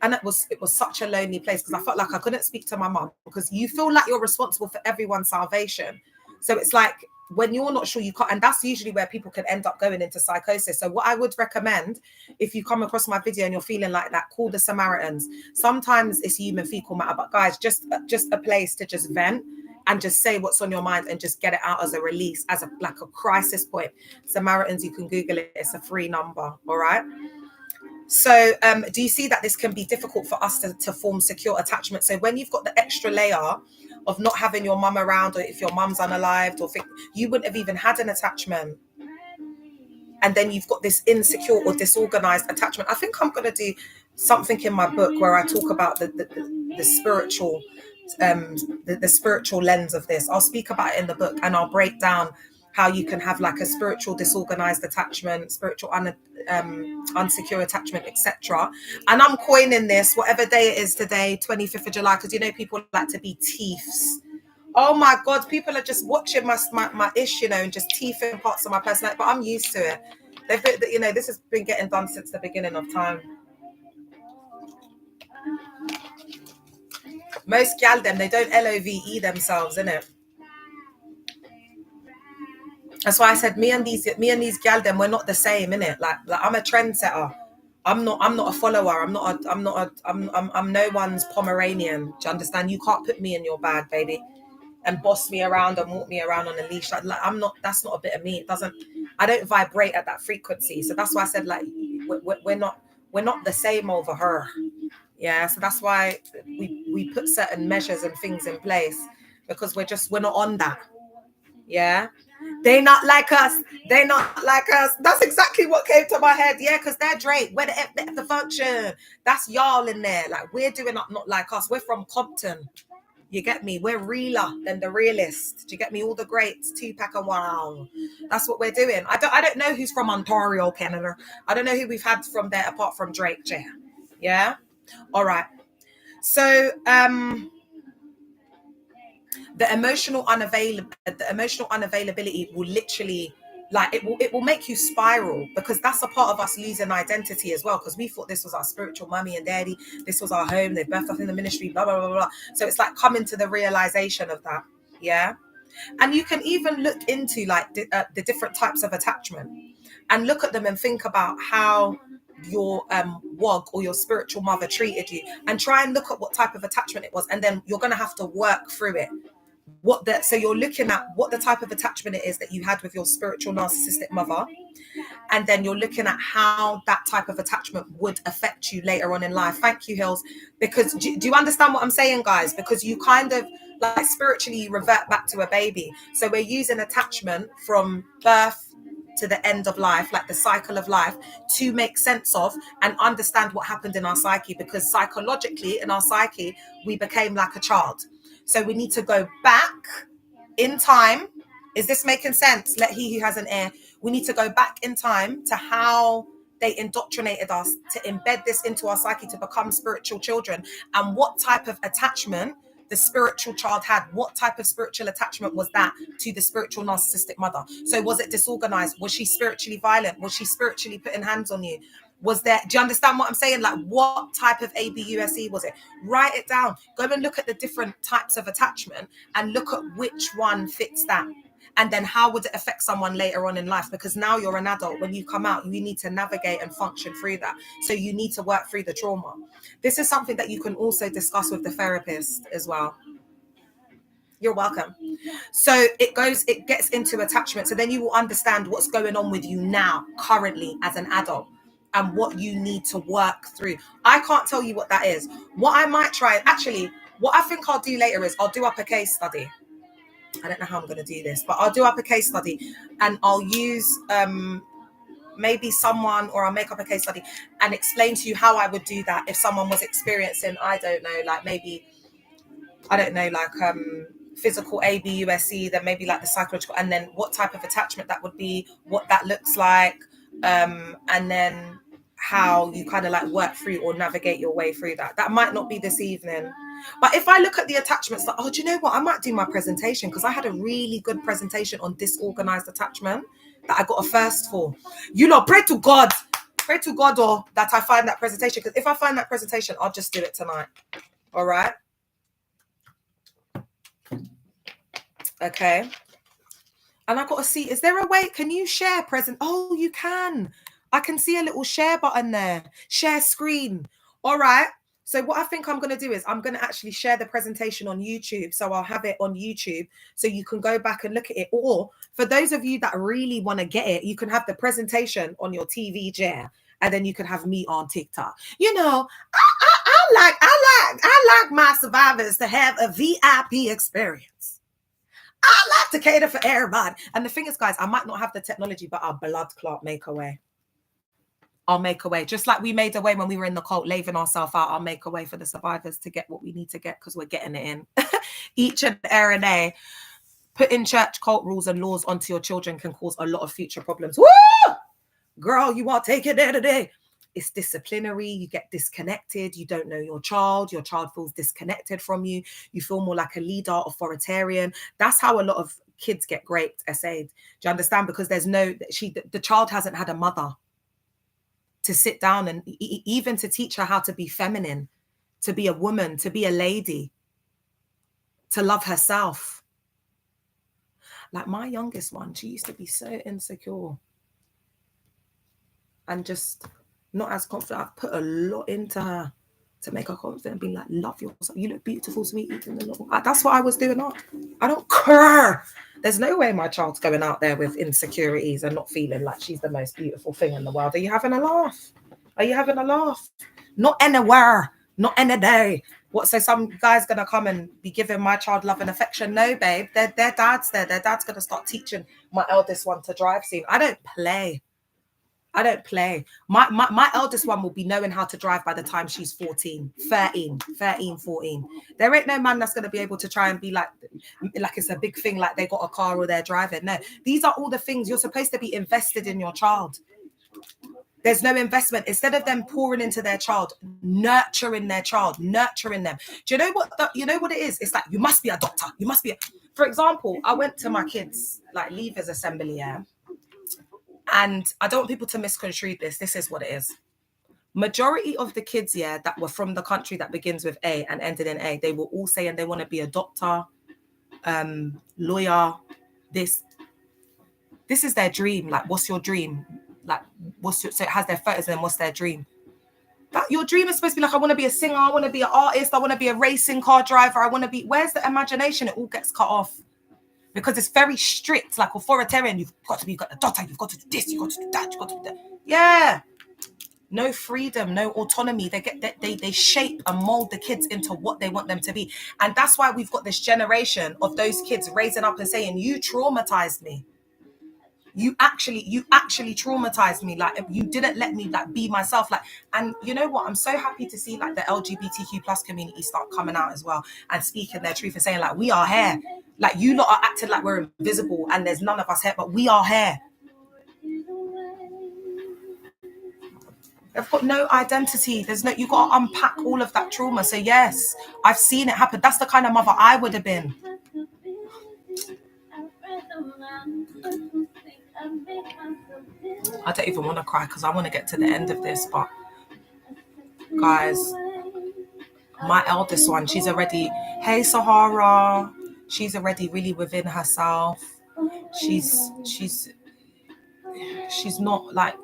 and it was such a lonely place, because I felt like I couldn't speak to my mom, because you feel like you're responsible for everyone's salvation. So it's like, when you're not sure, you can't, and that's usually where people can end up going into psychosis. So what I would recommend, if you come across my video and you're feeling like that, call the Samaritans. Sometimes it's human fecal matter, but guys, just a place to just vent and just say what's on your mind and just get it out as a release, as a crisis point. Samaritans, you can Google it. It's a free number. All right. So do you see that this can be difficult for us to form secure attachment? So when you've got the extra layer of not having your mum around, or if your mum's unalived, or you wouldn't have even had an attachment, and then you've got this insecure or disorganized attachment. I think I'm going to do something in my book where I talk about the spiritual the spiritual lens of this. I'll speak about it in the book, and I'll break down how you can have like a spiritual disorganized attachment, spiritual unsecure attachment, etc. And I'm coining this, whatever day it is today, 25th of July, because you know people like to be thieves. Oh my God, people are just watching my ish, you know, and just teething parts of my personality, but I'm used to it. You know, this has been getting done since the beginning of time. Most gal them, they don't LOVE themselves, innit? That's why I said me and these gal them, we're not the same, innit? Like I'm a trendsetter. I'm not a follower. I'm no one's Pomeranian. Do you understand? You can't put me in your bag, baby, and boss me around and walk me around on a leash. Like I'm not. That's not a bit of me. It doesn't. I don't vibrate at that frequency. So that's why I said, like, we're not the same over her. Yeah. So that's why we put certain measures and things in place, because we're not on that. Yeah. They not like us. They not like us. That's exactly what came to my head. Yeah, because they're Drake. We're the function. That's y'all in there. Like, we're doing up not like us. We're from Compton. You get me? We're realer than the realist. Do you get me? All the greats, Tupac and wow. That's what we're doing. I don't know who's from Ontario, Canada. I don't know who we've had from there apart from Drake. Yeah. All right. So the emotional unavailability will literally, like, it will make you spiral, because that's a part of us losing identity as well, because we thought this was our spiritual mummy and daddy, this was our home, they birthed us in the ministry, blah blah blah blah. So it's like coming to the realization of that. Yeah. And you can even look into like the different types of attachment and look at them and think about how your wog or your spiritual mother treated you, and try and look at what type of attachment it was, and then you're going to have to work through it. So you're looking at what the type of attachment it is that you had with your spiritual narcissistic mother, and then you're looking at how that type of attachment would affect you later on in life. Thank you, Hills. Because do you understand what I'm saying, guys? Because you kind of like spiritually revert back to a baby. So we're using attachment from birth to the end of life, like the cycle of life, to make sense of and understand what happened in our psyche, because psychologically in our psyche we became like a child. So we need to go back in time. Is this making sense? Let he who has an ear. We need to go back in time to how they indoctrinated us to embed this into our psyche to become spiritual children, and what type of attachment the spiritual child had. What type of spiritual attachment was that to the spiritual narcissistic mother? So was it disorganized? Was she spiritually violent? Was she spiritually putting hands on you? Was there, do you understand what I'm saying? Like, what type of ABUSE was it? Write it down. Go and look at the different types of attachment and look at which one fits that. And then how would it affect someone later on in life? Because now you're an adult. When you come out, you need to navigate and function through that. So you need to work through the trauma. This is something that you can also discuss with the therapist as well. You're welcome. So it gets into attachment. So then you will understand what's going on with you now, currently, as an adult, and what you need to work through. I can't tell you what that is. What I might try, actually, what I think I'll do later is I'll do up a case study. I don't know how I'm going to do this, but I'll do up a case study, and I'll use maybe someone, or I'll make up a case study and explain to you how I would do that if someone was experiencing, I don't know, like maybe, I don't know, like physical ABUSE, then maybe like the psychological, and then what type of attachment that would be, what that looks like, and then how you kind of like work through or navigate your way through that. That might not be this evening. But if I look at the attachments, like, oh, do you know what? I might do my presentation, because I had a really good presentation on disorganized attachment that I got a first for. You know, pray to God, or that I find that presentation. Because if I find that presentation, I'll just do it tonight. All right. Okay. And I got to see, is there a way? Can you share present? Oh, you can. I can see a little share button there. Share screen. All right. So what I think I'm going to do is I'm going to actually share the presentation on YouTube. So I'll have it on YouTube so you can go back and look at it. Or for those of you that really want to get it, you can have the presentation on your TV chair, and then you can have me on TikTok. You know, I like my survivors to have a VIP experience. I like to cater for everybody. And the thing is, guys, I might not have the technology, but our blood clot make a way. I'll make a way. Just like we made a way when we were in the cult, laving ourselves out, I'll make a way for the survivors to get what we need to get, because we're getting it in. Each and every day, putting church cult rules and laws onto your children can cause a lot of future problems. Woo! Girl, you won't take it there today. It's disciplinary. You get disconnected. You don't know your child. Your child feels disconnected from you. You feel more like a leader, authoritarian. That's how a lot of kids get raped, SA'd. Do you understand? Because there's the child hasn't had a mother to sit down and even to teach her how to be feminine, to be a woman, to be a lady, to love herself. Like my youngest one, she used to be so insecure and just not as confident. I've put a lot into her to make her confident and be like, love yourself. You look beautiful, sweet. That's what I was doing. I don't care. There's no way my child's going out there with insecurities and not feeling like she's the most beautiful thing in the world. Are you having a laugh? Are you having a laugh? Not anywhere. Not any day. What? So some guy's gonna come and be giving my child love and affection? No, babe. Their dad's there. Their dad's gonna start teaching my eldest one to drive soon. I don't play. My eldest one will be knowing how to drive by the time she's 14. There ain't no man that's going to be able to try and be like it's a big thing, like they got a car or they're driving. No, these are all the things you're supposed to be invested in your child. There's no investment. Instead of them pouring into their child, nurturing their child, nurturing them. Do you know what it is? It's like, you must be a doctor. You must be. For example, I went to my kids' like leavers assembly, yeah. And I don't want people to misconstrue this. This is what it is. Majority of the kids, yeah, that were from the country that begins with A and ended in A, they were all saying they want to be a doctor, lawyer. This is their dream. Like, what's your dream? Like, so it has their photos and what's their dream? That your dream is supposed to be like, I want to be a singer, I want to be an artist, I want to be a racing car driver, I want to be, where's the imagination? It all gets cut off because it's very strict, like authoritarian. You've got a daughter, you've got to do this, you've got to do that, you've got to do that. Yeah. No freedom, no autonomy. They shape and mold the kids into what they want them to be. And that's why we've got this generation of those kids raising up and saying, you traumatized me. You actually traumatized me. Like, you didn't let me like be myself. Like, and you know what? I'm so happy to see like the LGBTQ plus community start coming out as well and speaking their truth and saying like, we are here. Like, you lot are acting like we're invisible and there's none of us here, but we are here. They've got no identity. There's no, you got to unpack all of that trauma. So yes, I've seen it happen. That's the kind of mother I would have been. I don't even want to cry because I want to get to the end of this, but guys, my eldest one, she's already, hey Sahara, she's already really within herself. She's not like,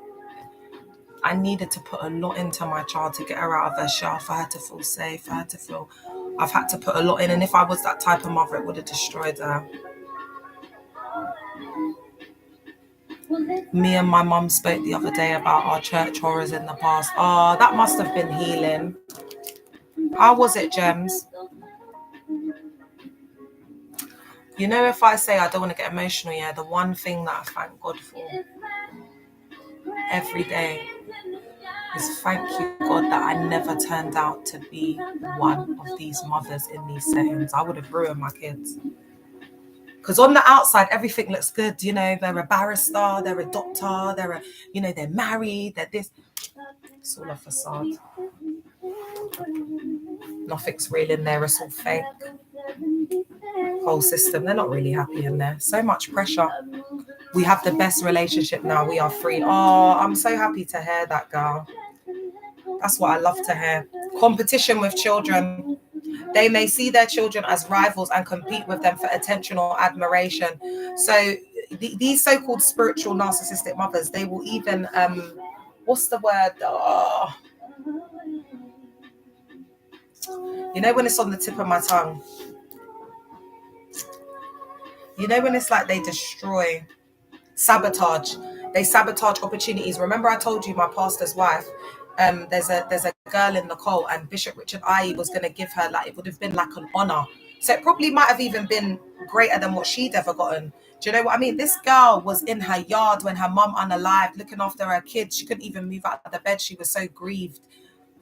I needed to put a lot into my child to get her out of her shell, for her to feel safe, for her to feel, I've had to put a lot in. And if I was that type of mother, it would have destroyed her. Me and my mum spoke the other day about our church horrors in the past. Oh, that must have been healing. How was it, Gems? You know, if I say I don't want to get emotional, yeah, the one thing that I thank God for every day is thank you, God, that I never turned out to be one of these mothers in these settings. I would have ruined my kids. Because on the outside, everything looks good. You know, they're a barrister, they're a doctor, they're married, they're this. It's all a facade. Nothing's real in there. It's all fake. Whole system, they're not really happy in there. So much pressure. We have the best relationship now. We are free. Oh, I'm so happy to hear that, girl. That's what I love to hear. Competition with children. They may see their children as rivals and compete with them for attention or admiration. So these so-called spiritual narcissistic mothers, they will even, what's the word? Oh. You know when it's on the tip of my tongue? You know when it's like they destroy, sabotage. They sabotage opportunities. Remember I told you my pastor's wife, there's a girl in Nicole, and Bishop Richard Aye was going to give her, like, it would have been like an honor. So it probably might have even been greater than what she'd ever gotten. Do you know what I mean? This girl was in her yard when her mum unalived, looking after her kids. She couldn't even move out of the bed. She was so grieved.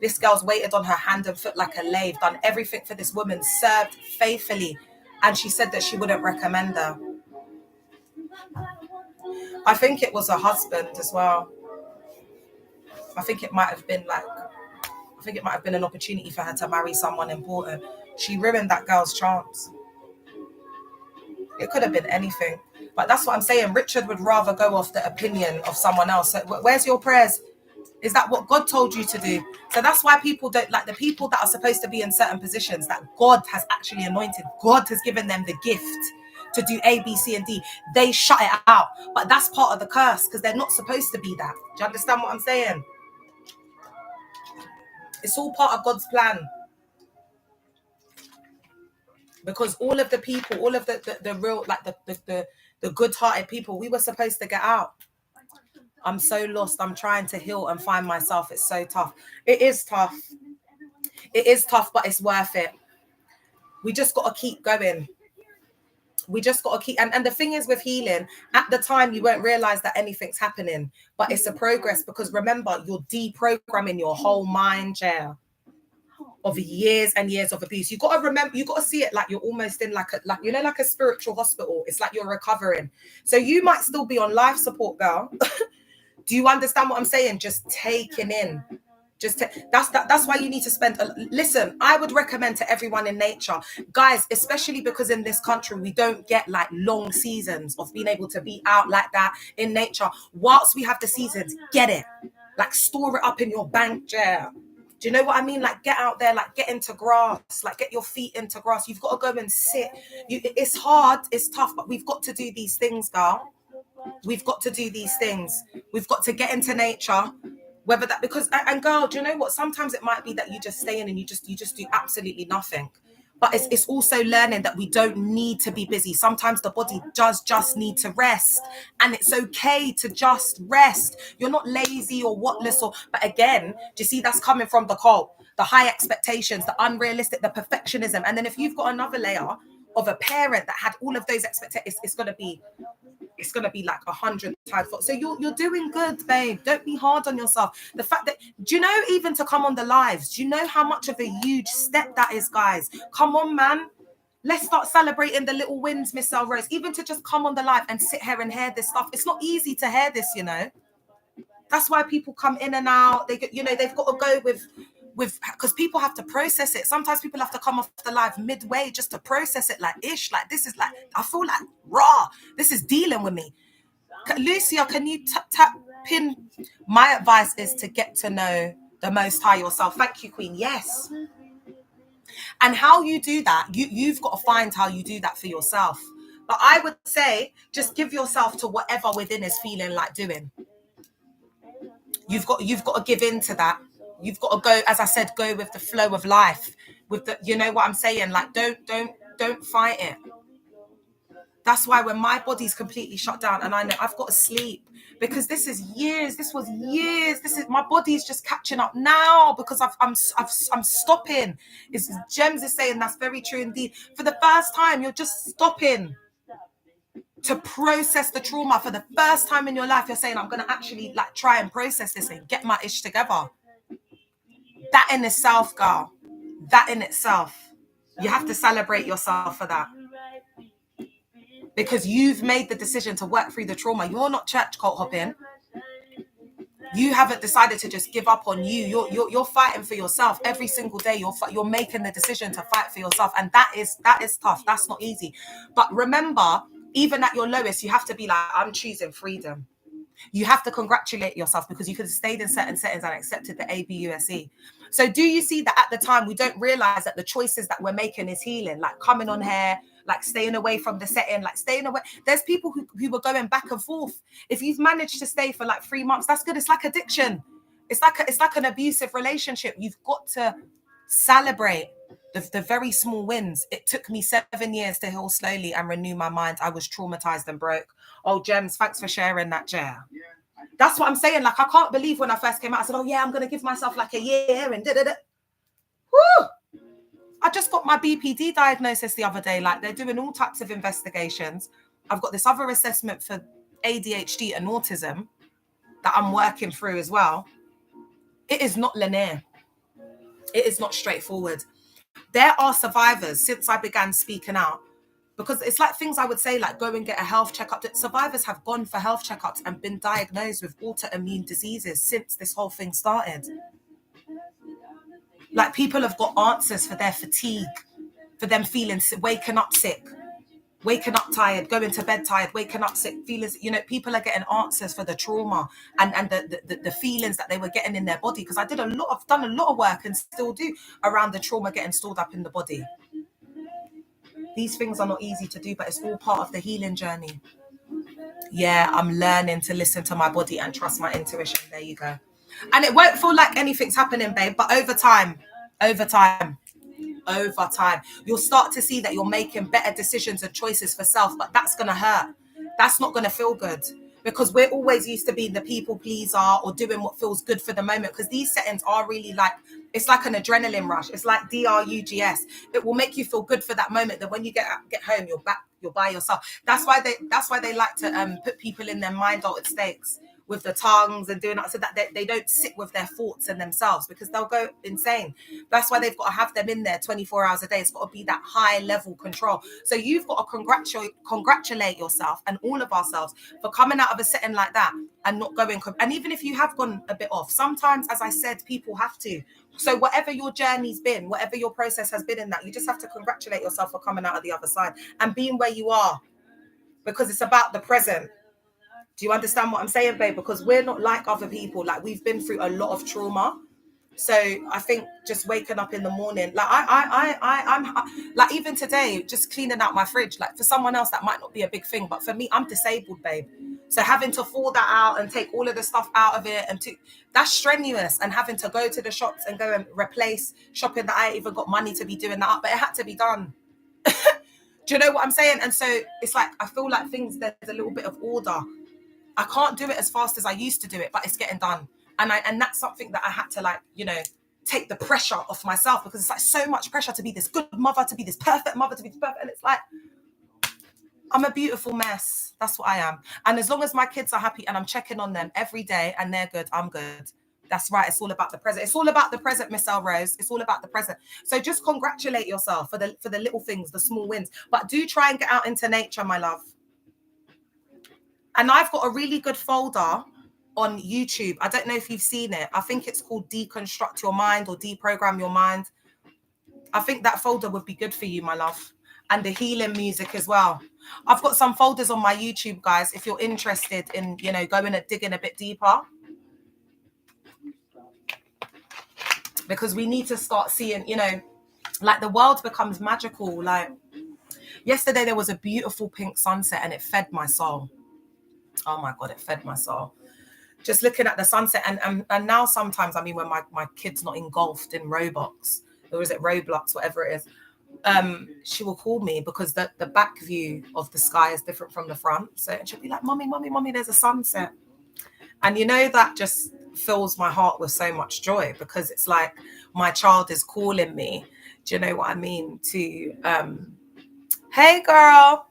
This girl's waited on her hand and foot like a slave, done everything for this woman, served faithfully. And she said that she wouldn't recommend her. I think it was her husband as well. I think it might have been an opportunity for her to marry someone important. She ruined that girl's chance. It could have been anything. But that's what I'm saying. Richard would rather go off the opinion of someone else. So where's your prayers? Is that what God told you to do? So that's why people don't like the people that are supposed to be in certain positions that God has actually anointed. God has given them the gift to do A, B, C, and D. They shut it out. But that's part of the curse because they're not supposed to be that. Do you understand what I'm saying? It's all part of God's plan. Because all of the people, all of the real, like the good-hearted people, we were supposed to get out. I'm so lost. I'm trying to heal and find myself. It's so tough. It is tough. It is tough, but it's worth it. We just got to keep going. We just got to keep. And the thing is with healing, at the time, you won't realize that anything's happening. But it's a progress because remember, you're deprogramming your whole mind, Jaya, of years and years of abuse. You got to remember, you got to see it like you're almost in like a spiritual hospital. It's like you're recovering. So you might still be on life support, girl. Do you understand what I'm saying? Just taking in. That's why you need to spend. Listen, I would recommend to everyone in nature, guys, especially because in this country we don't get like long seasons of being able to be out like that in nature. Whilst we have the seasons, get it, like store it up in your bank chair. Do you know what I mean? Like get out there, like get into grass, like get your feet into grass. You've got to go and sit. It's hard, it's tough, but we've got to do these things, girl. We've got to do these things. We've got to get into nature. Whether that, because, and girl, do you know what? Sometimes it might be that you just stay in and you just do absolutely nothing. But it's also learning that we don't need to be busy. Sometimes the body does just need to rest. And it's okay to just rest. You're not lazy or whatless, but again, do you see that's coming from the cult? The high expectations, the unrealistic, the perfectionism. And then if you've got another layer of a parent that had all of those expectations, it's gonna be like 100 times. So you're doing good, babe. Don't be hard on yourself. The fact that, do you know, even to come on the lives, do you know how much of a huge step that is, guys? Come on, man. Let's start celebrating the little wins, Miss Rose. Even to just come on the live and sit here and hear this stuff. It's not easy to hear this, you know. That's why people come in and out. They get, you know, they've got to go with because people have to process it. Sometimes people have to come off the live midway just to process it, like this is like, I feel like raw, this is dealing with me. Lucia, can you tap in? My advice is to get to know the Most High yourself. Thank you, Queen. Yes. And how you do that, you've got to find how you do that for yourself. But I would say just give yourself to whatever within is feeling like doing. You've got to give in to that. You've got to go, as I said, go with the flow of life. With the, you know what I'm saying? Like, don't fight it. That's why when my body's completely shut down and I know I've got to sleep, because this was years. This is, my body's just catching up now because I'm stopping. It's Gems is saying that's very true indeed. For the first time, you're just stopping to process the trauma. For the first time in your life, you're saying, I'm going to actually like try and process this and get my ish together. That in itself, girl, that in itself, you have to celebrate yourself for that. Because you've made the decision to work through the trauma. You're not church cult hopping. You haven't decided to just give up on you. You're fighting for yourself every single day. You're making the decision to fight for yourself, and that is tough. That's not easy. But remember, even at your lowest, you have to be like, I'm choosing freedom. You have to congratulate yourself because you could have stayed in certain settings and accepted the ABUSE. So do you see that at the time we don't realize that the choices that we're making is healing, like coming on here, like staying away from the setting, like staying away. There's people who were going back and forth. If you've managed to stay for like 3 months, that's good. It's like addiction. It's like an abusive relationship. You've got to celebrate the very small wins. It took me 7 years to heal slowly and renew my mind. I was traumatized and broke. Oh, Gems, thanks for sharing that, Jer. That's what I'm saying. Like, I can't believe when I first came out, I said, oh, yeah, I'm going to give myself like a year and da-da-da. Woo! I just got my BPD diagnosis the other day. Like, they're doing all types of investigations. I've got this other assessment for ADHD and autism that I'm working through as well. It is not linear. It is not straightforward. There are survivors since I began speaking out, because it's like things I would say, like go and get a health checkup. That survivors have gone for health checkups and been diagnosed with autoimmune diseases since this whole thing started. Like, people have got answers for their fatigue, for them feeling waking up sick, waking up tired, going to bed tired, waking up sick, feelings, you know, people are getting answers for the trauma and the feelings that they were getting in their body. Because I've done a lot of work and still do around the trauma getting stored up in the body. These things are not easy to do, but it's all part of the healing journey. Yeah, I'm learning to listen to my body and trust my intuition. There you go. And it won't feel like anything's happening, babe, but over time, you'll start to see that you're making better decisions and choices for self, but that's going to hurt. That's not going to feel good, because we're always used to being the people pleaser or doing what feels good for the moment, because these settings are really like, it's like an adrenaline rush. It's like DRUGS. It will make you feel good for that moment. Then when you get home, you're by yourself. That's why they like to put people in their mind altered states with the tongues and doing that, so that they don't sit with their thoughts and themselves, because they'll go insane. That's why they've got to have them in there 24 hours a day. It's got to be that high level control. So you've got to congratulate yourself and all of ourselves for coming out of a setting like that and not going. And even if you have gone a bit off, sometimes, as I said, people have to. So whatever your journey's been, whatever your process has been in that, you just have to congratulate yourself for coming out of the other side and being where you are, because it's about the present. Do you understand what I'm saying, babe? Because we're not like other people. Like, we've been through a lot of trauma. So I think just waking up in the morning, like I'm like, even today, just cleaning out my fridge, like for someone else that might not be a big thing, but for me, I'm disabled, babe. So having to fall that out and take all of the stuff out of it, and that's strenuous, and having to go to the shops and go and replace shopping that I ain't even got money to be doing that up, but it had to be done. Do you know what I'm saying? And so it's like, I feel like there's a little bit of order. I can't do it as fast as I used to do it, but it's getting done. And that's something that I had to, like, you know, take the pressure off myself, because it's like so much pressure to be this good mother, to be this perfect mother, to be this perfect. And it's like, I'm a beautiful mess. That's what I am. And as long as my kids are happy and I'm checking on them every day and they're good, I'm good. That's right. It's all about the present. It's all about the present, Miss Elrose. It's all about the present. So just congratulate yourself for the little things, the small wins. But do try and get out into nature, my love. And I've got a really good folder on YouTube. I don't know if you've seen it. I think it's called Deconstruct Your Mind or Deprogram Your Mind. I think that folder would be good for you, my love. And the healing music as well. I've got some folders on my YouTube, guys, if you're interested in, you know, going and digging a bit deeper. Because we need to start seeing, you know, like the world becomes magical. Like yesterday, there was a beautiful pink sunset and it fed my soul. Oh my God, it fed my soul. Just looking at the sunset. And now sometimes, I mean, when my kid's not engulfed in Roblox, or is it Roblox, whatever it is, she will call me because the back view of the sky is different from the front. So she'll be like, Mommy, there's a sunset. And you know, that just fills my heart with so much joy, because it's like my child is calling me. Do you know what I mean? To, hey girl,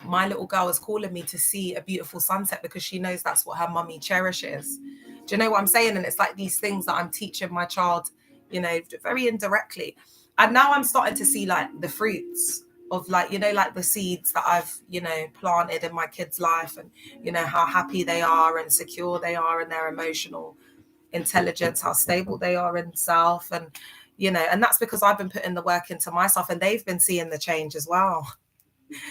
my little girl is calling me to see a beautiful sunset, because she knows that's what her mummy cherishes. Do you know what I'm saying? And it's like these things that I'm teaching my child, you know, very indirectly. And now I'm starting to see like the fruits of, like, you know, like the seeds that I've, you know, planted in my kids' life, and, you know, how happy they are and secure they are in their emotional intelligence, how stable they are in self. And, you know, and that's because I've been putting the work into myself, and they've been seeing the change as well.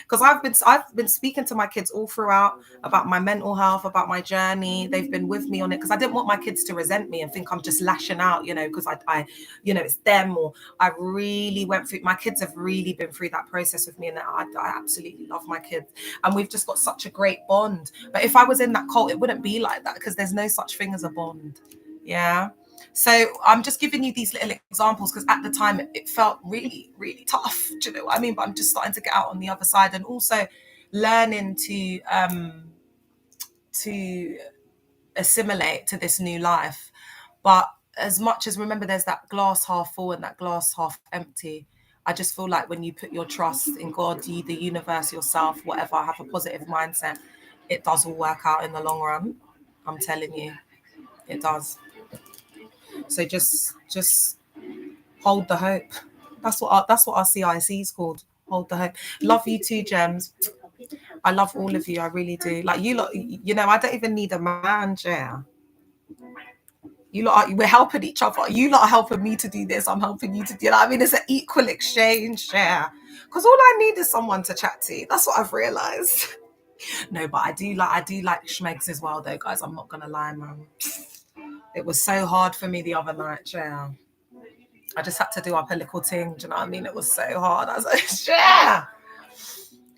Because I've been speaking to my kids all throughout about my mental health, about my journey. They've been with me on it, because I didn't want my kids to resent me and think I'm just lashing out, you know, because I you know, it's them, or I really went through. My kids have really been through that process with me, and I absolutely love my kids, and we've just got such a great bond. But if I was in that cult, it wouldn't be like that, because there's no such thing as a bond. Yeah. So I'm just giving you these little examples, because at the time it felt really, really tough. Do you know what I mean? But I'm just starting to get out on the other side, and also learning to assimilate to this new life. But as much as, remember, there's that glass half full and that glass half empty. I just feel like when you put your trust in God, the universe, yourself, whatever, have a positive mindset, it does all work out in the long run. I'm telling you, it does. So just hold the hope. That's what our CIC is called. Hold the hope. Love you too, Gems. I love all of you. I really do. Like you lot, you know, I don't even need a man, yeah. You lot, we're helping each other. You lot are helping me to do this. I'm helping you to do that. I mean, it's an equal exchange, yeah. Because all I need is someone to chat to. That's what I've realized. No, but I do like schmegs as well, though, guys. I'm not gonna lie, man. It was so hard for me the other night, yeah. I just had to do up a little thing. Do you know what I mean? It was so hard. I was like, yeah.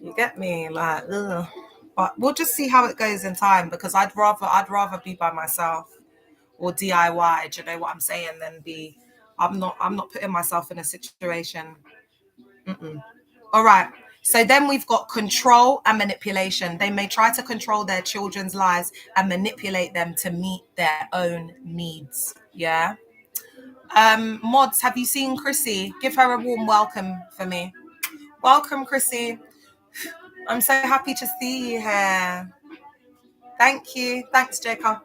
You get me? Like, ugh. But we'll just see how it goes in time, because I'd rather be by myself or DIY. Do you know what I'm saying? Than be. I'm not putting myself in a situation. All right. So then we've got control and manipulation. They may try to control their children's lives and manipulate them to meet their own needs. Yeah. Mods, have you seen Chrissy? Give her a warm welcome for me. Welcome, Chrissy. I'm so happy to see you here. Thank you. Thanks, Jacob.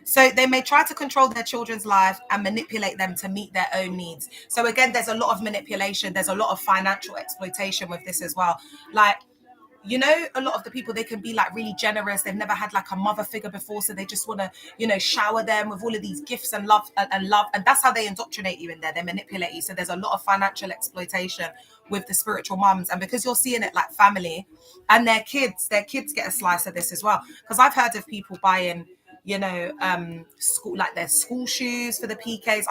So they may try to control their children's life and manipulate them to meet their own needs. So again, there's a lot of manipulation. There's a lot of financial exploitation with this as well. Like, you know, a lot of the people, they can be like really generous. They've never had like a mother figure before. So they just want to, you know, shower them with all of these gifts and love and love. And that's how they indoctrinate you in there. They manipulate you. So there's a lot of financial exploitation with the spiritual mums. And because you're seeing it like family and their kids get a slice of this as well. Because I've heard of people buying, school, like their school shoes for the PKs.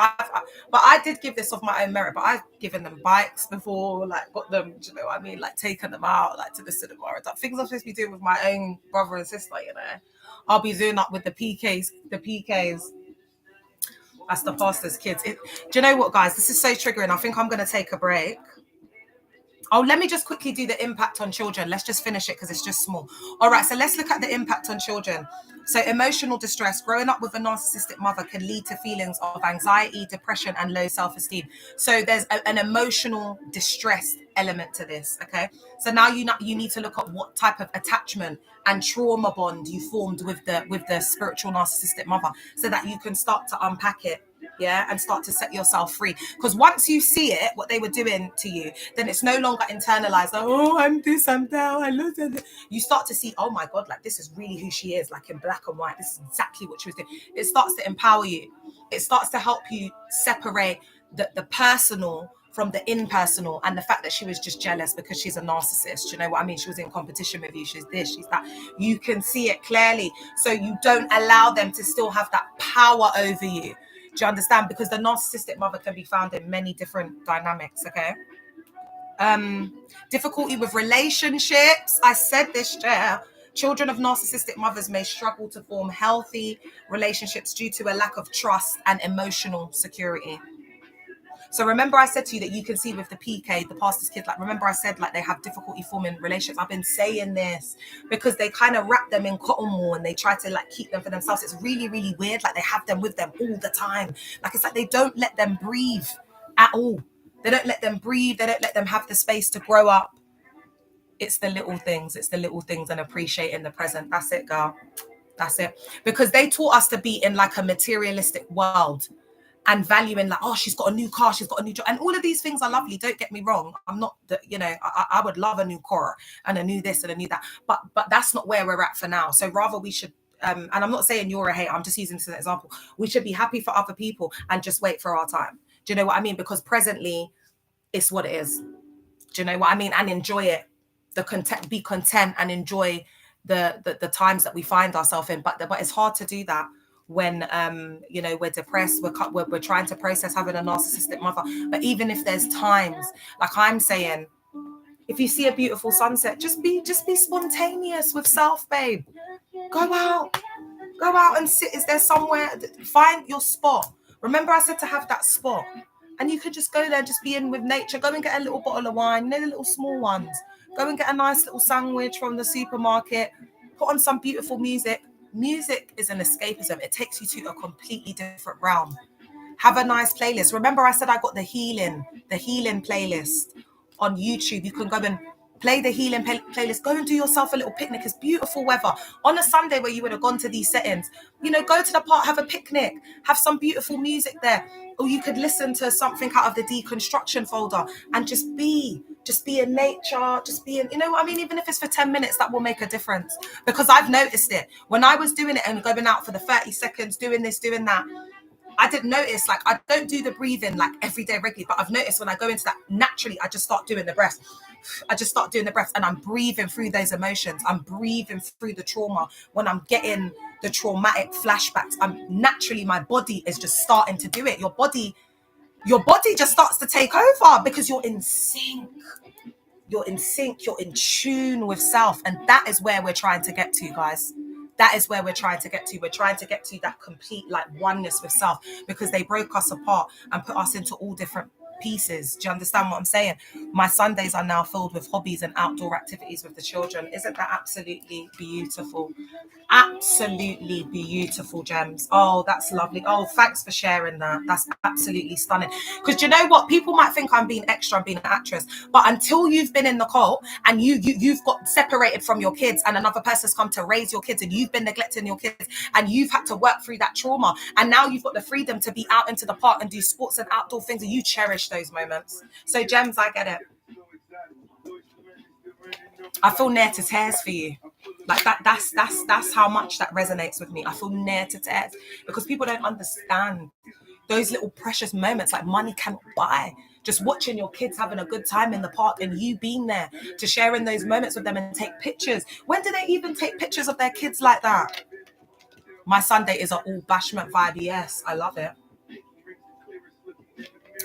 But I did give this off my own merit, but I've given them bikes before, like got them, do you know what I mean? Like taken them out, like to the cinema and stuff. Things I'm supposed to be doing with my own brother and sister, I'll be doing that with the PKs. That's the pastor's kids. Do you know what, guys? This is so triggering. I think I'm going to take a break. Oh, let me just quickly do the impact on children. Let's just finish it because it's just small. All right, so let's look at the impact on children. So emotional distress. Growing up with a narcissistic mother can lead to feelings of anxiety, depression, and low self-esteem. So there's an emotional distress element to this, okay? So now you need to look at what type of attachment and trauma bond you formed with the spiritual narcissistic mother so that you can start to unpack it. Yeah, and start to set yourself free. Because once you see it, what they were doing to you, then it's no longer internalized. Like, oh, I'm this, I'm that, I love it. You start to see, oh my God, like this is really who she is, like in black and white. This is exactly what she was doing. It starts to empower you. It starts to help you separate the personal from the impersonal, and the fact that she was just jealous because she's a narcissist. You know what I mean? She was in competition with you. She's this, she's that. You can see it clearly. So you don't allow them to still have that power over you. Do you understand? Because the narcissistic mother can be found in many different dynamics, okay? Difficulty with relationships. I said this, Chair. Children of narcissistic mothers may struggle to form healthy relationships due to a lack of trust and emotional security. So remember I said to you that you can see with the PK, the pastor's kids, like remember I said like they have difficulty forming relationships. I've been saying this because they kind of wrap them in cotton wool and they try to like keep them for themselves. It's really, really weird. Like they have them with them all the time. Like it's like they don't let them breathe at all. They don't let them breathe. They don't let them have the space to grow up. It's the little things. It's the little things and appreciating the present. That's it, girl. That's it. Because they taught us to be in like a materialistic world. And valuing like, oh, she's got a new car, she's got a new job. And all of these things are lovely. Don't get me wrong. I'm not, I would love a new car and a new this and a new that. But that's not where we're at for now. So rather we should, and I'm not saying you're a hater, I'm just using this as an example. We should be happy for other people and just wait for our time. Do you know what I mean? Because presently it's what it is. Do you know what I mean? And enjoy it. Be content and enjoy the times that we find ourselves in. But it's hard to do that when we're depressed, we're trying to process having a narcissistic mother. But even if there's times, like I'm saying, if you see a beautiful sunset, just be spontaneous with self, babe. Go out and sit. Is there somewhere, find your spot. Remember I said to have that spot, and you could just go there, just be in with nature. Go and get a little bottle of wine, the little small ones. Go and get a nice little sandwich from the supermarket, put on some beautiful music. Music is an escapism. It takes you to a completely different realm. Have a nice playlist. Remember I said I got the healing playlist on YouTube. You can go and play the healing playlist. Go and do yourself a little picnic. It's beautiful weather. On a Sunday where you would have gone to these settings, go to the park, have a picnic, have some beautiful music there. Or you could listen to something out of the deconstruction folder and just be in nature, just be in, what I mean? Even if it's for 10 minutes, that will make a difference. Because I've noticed it. When I was doing it and going out for the 30 seconds, doing this, doing that, I didn't notice, like, I don't do the breathing like every day regularly, but I've noticed when I go into that, naturally, I just start doing the breath. And I'm breathing through those emotions. I'm breathing through the trauma. When I'm getting the traumatic flashbacks, my body is just starting to do it. Your body just starts to take over because you're in sync. You're in tune with self. And that is where we're trying to get to, guys. That is where we're trying to get to. We're trying to get to that complete like oneness with self, because they broke us apart and put us into all different pieces. Do you understand what I'm saying? My Sundays are now filled with hobbies and outdoor activities with the children. Isn't that absolutely beautiful? Absolutely beautiful, Gems. Oh, that's lovely. Oh, thanks for sharing that. That's absolutely stunning. Because you know what? People might think I'm being extra, I'm being an actress, but until you've been in the cult and you've got separated from your kids and another person's come to raise your kids and you've been neglecting your kids and you've had to work through that trauma, and now you've got the freedom to be out into the park and do sports and outdoor things, and you cherish those moments. So, Gems, I get it. I feel near to tears for you. Like that's how much that resonates with me. I feel near to tears because people don't understand those little precious moments like money cannot buy. Just watching your kids having a good time in the park and you being there to share in those moments with them and take pictures. When do they even take pictures of their kids like that? My Sunday is an all bashment vibe. Yes, I love it.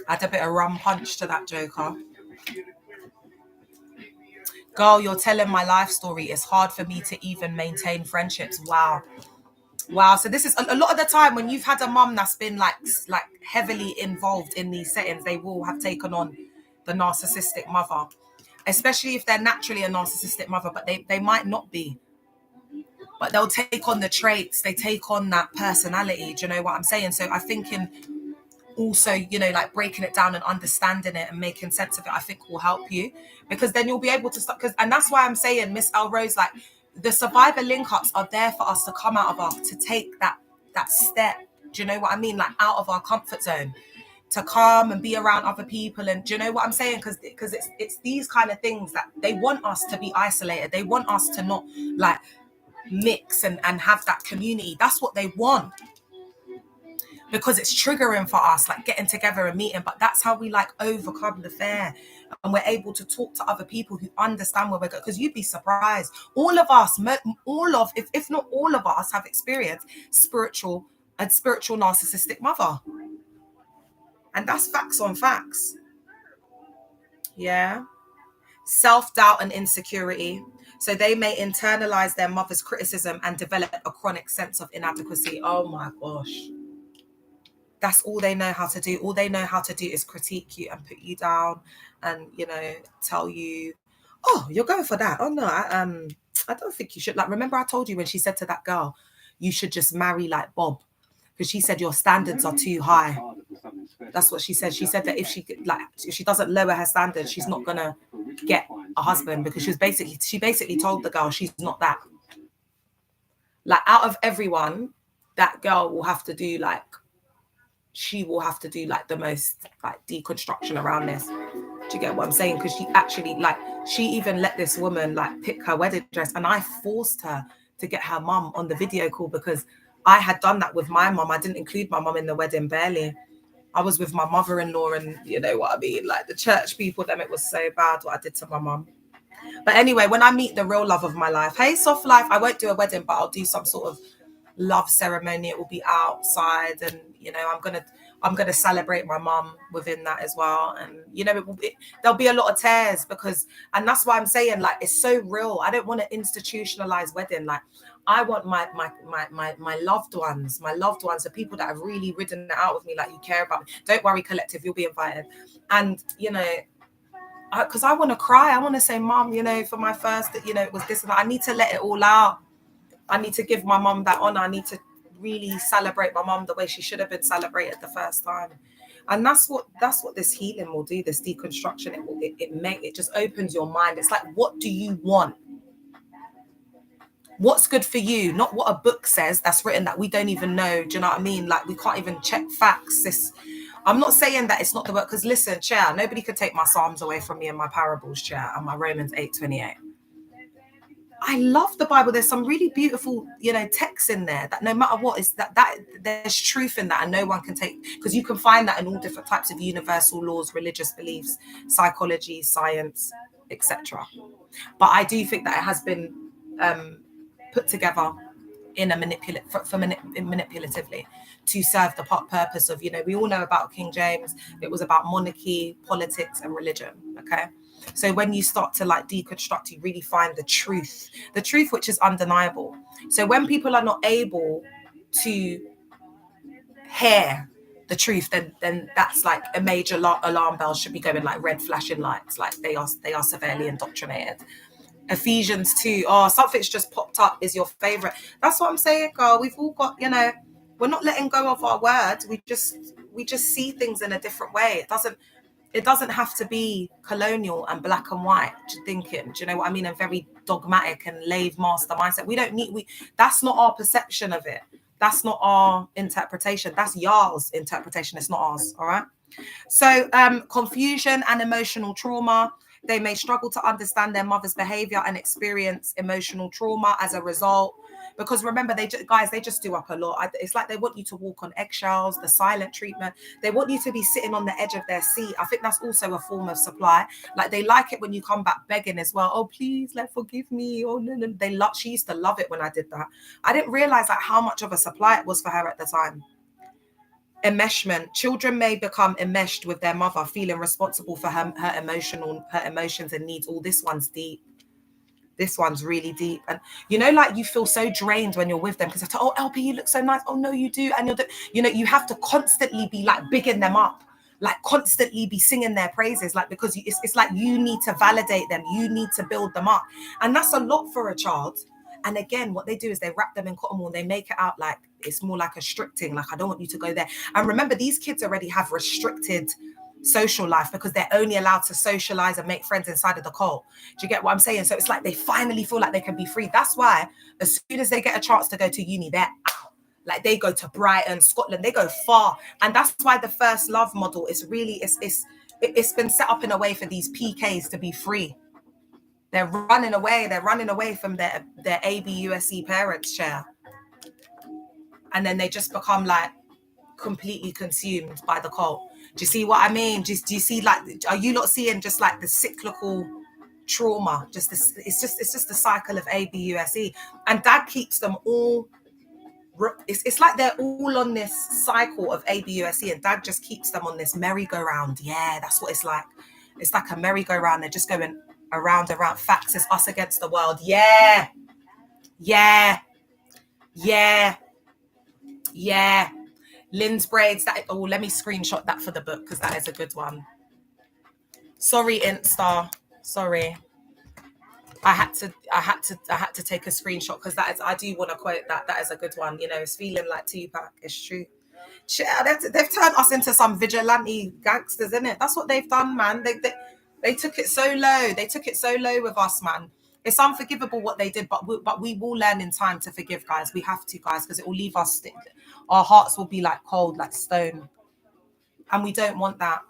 Add a bit of rum punch to that, Joker. Girl, you're telling my life story. It's hard for me to even maintain friendships. Wow. Wow. So this is a lot of the time when you've had a mum that's been like heavily involved in these settings, they will have taken on the narcissistic mother, especially if they're naturally a narcissistic mother, but they might not be. But they'll take on the traits, they take on that personality. Do you know what I'm saying? So I think in also, you know, like breaking it down and understanding it and making sense of it, I think will help you, because then you'll be able to start. And that's why I'm saying, Miss El Rose, like the survivor link ups are there for us to come out of to take that step. Do you know what I mean? Like out of our comfort zone, to come and be around other people. And do you know what I'm saying? Because it's these kind of things that they want us to be isolated. They want us to not like mix and have that community. That's what they want, because it's triggering for us, like getting together and meeting. But that's how we like overcome the fear, and we're able to talk to other people who understand where we're going. Because you'd be surprised, all of us, if not all of us, have experienced spiritual narcissistic mother, and that's facts on facts. Yeah. Self-doubt and insecurity. So they may internalize their mother's criticism and develop a chronic sense of inadequacy. Oh my gosh. That's all they know how to do. All they know how to do is critique you and put you down and, you know, tell you, oh, you're going for that. Oh no, I don't think you should. Like, remember I told you when she said to that girl, you should just marry like Bob, because she said your standards are too high. That's what she said. She said that if she doesn't lower her standards, she's not gonna get a husband, because she basically told the girl she's not that. Like, out of everyone, that girl will have to do like, she will have to do like the most like deconstruction around this. Do you get what I'm saying? Because she actually, like, she even let this woman like pick her wedding dress, and I forced her to get her mum on the video call, because I had done that with my mum. I didn't include my mum in the wedding, barely. I was with my mother-in-law, and you know what I mean, like the church people, them, it was so bad what I did to my mum. But anyway, when I meet the real love of my life, hey, soft life, I won't do a wedding, but I'll do some sort of love ceremony. It will be outside, and you know, I'm gonna celebrate my mum within that as well. And you know, there'll be a lot of tears, because, and that's why I'm saying, like, it's so real. I don't want to institutionalize wedding. Like, I want my loved ones, the people that have really ridden it out with me, like, you care about me. Don't worry, collective, you'll be invited. And you know, because I want to cry. I want to say, Mum, you know, for my first, you know, it was this and that. I need to let it all out. I need to give my mum that honor. I need to really celebrate my mum the way she should have been celebrated the first time. And that's what this healing will do, this deconstruction. It just opens your mind. It's like, what do you want? What's good for you? Not what a book says that's written that we don't even know. Do you know what I mean? Like, we can't even check facts. I'm not saying that it's not the work, because listen, chair, nobody could take my Psalms away from me and my parables, chair, and my Romans 8:28. I love the Bible. There's some really beautiful, you know, texts in there that no matter what is that there's truth in that, and no one can take, because you can find that in all different types of universal laws, religious beliefs, psychology, science, etc. But I do think that it has been put together in a manipulatively to serve the purpose of, you know, we all know about King James. It was about monarchy, politics, and religion. Okay. So when you start to like deconstruct, you really find the truth which is undeniable. So when people are not able to hear the truth, then that's like a major alarm bell should be going, like red flashing lights, like they are severely indoctrinated. Ephesians 2, something's just popped up, is your favorite. That's what I'm saying, girl. We've all got, you know, we're not letting go of our words. We just see things in a different way. It doesn't have to be colonial and black and white thinking, do you know what I mean? And very dogmatic and slave master mindset. That's not our perception of it. That's not our interpretation. That's y'all's interpretation. It's not ours. All right. So confusion and emotional trauma. They may struggle to understand their mother's behavior and experience emotional trauma as a result. Because remember, guys, they just do up a lot. It's like they want you to walk on eggshells, the silent treatment. They want you to be sitting on the edge of their seat. I think that's also a form of supply. Like, they like it when you come back begging as well. Oh, please, forgive me. Oh, no. She used to love it when I did that. I didn't realize like how much of a supply it was for her at the time. Enmeshment. Children may become enmeshed with their mother, feeling responsible for her emotions and needs. Oh, this one's deep. This one's really deep. And like, you feel so drained when you're with them because I thought, oh, LP, you look so nice. Oh no, you do. And you have to constantly be like bigging them up, like constantly be singing their praises, like, because it's like you need to validate them, you need to build them up. And that's a lot for a child. And again, what they do is they wrap them in cotton wool and they make it out like it's more like a restricting, like, I don't want you to go there. And remember, these kids already have restricted social life because they're only allowed to socialize and make friends inside of the cult. Do you get what I'm saying? So it's like they finally feel like they can be free. That's why as soon as they get a chance to go to uni, they're out. Like, they go to Brighton, Scotland, they go far. And that's why the first love model is really, it's been set up in a way for these PKs to be free. They're running away from their ABUSC parents' chair. And then they just become like completely consumed by the cult. Do you see what I mean? Do you see, like, are you not seeing just like the cyclical trauma? It's just the cycle of ABUSE. And dad keeps them all, it's like they're all on this cycle of ABUSE and dad just keeps them on this merry-go-round. Yeah, that's what it's like. It's like a merry-go-round. They're just going around. Facts is us against the world. Yeah. Lynn's braids. Let me screenshot that for the book because that is a good one. Sorry, Insta. Sorry. I had to take a screenshot because I do want to quote that. That is a good one. It's feeling like Tupac. It's true. They've turned us into some vigilante gangsters, isn't it? That's what they've done, man. They took it so low. They took it so low with us, man. It's unforgivable what they did, but we will learn in time to forgive, guys. We have to, guys, because it will leave us. Our hearts will be like cold, like stone, and we don't want that.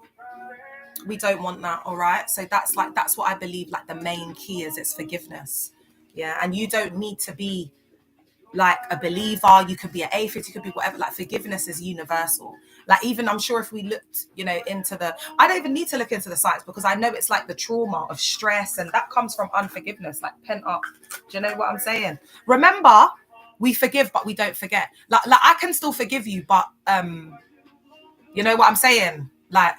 We don't want that. All right. So that's what I believe. Like, the main key is it's forgiveness. Yeah, and you don't need to be like a believer. You could be an atheist. You could be whatever. Like, forgiveness is universal. Like, even I'm sure if we looked, into I don't even need to look into the science because I know it's like the trauma of stress, and that comes from unforgiveness, like pent up. Do you know what I'm saying? Remember, we forgive, but we don't forget. Like I can still forgive you, but you know what I'm saying? Like,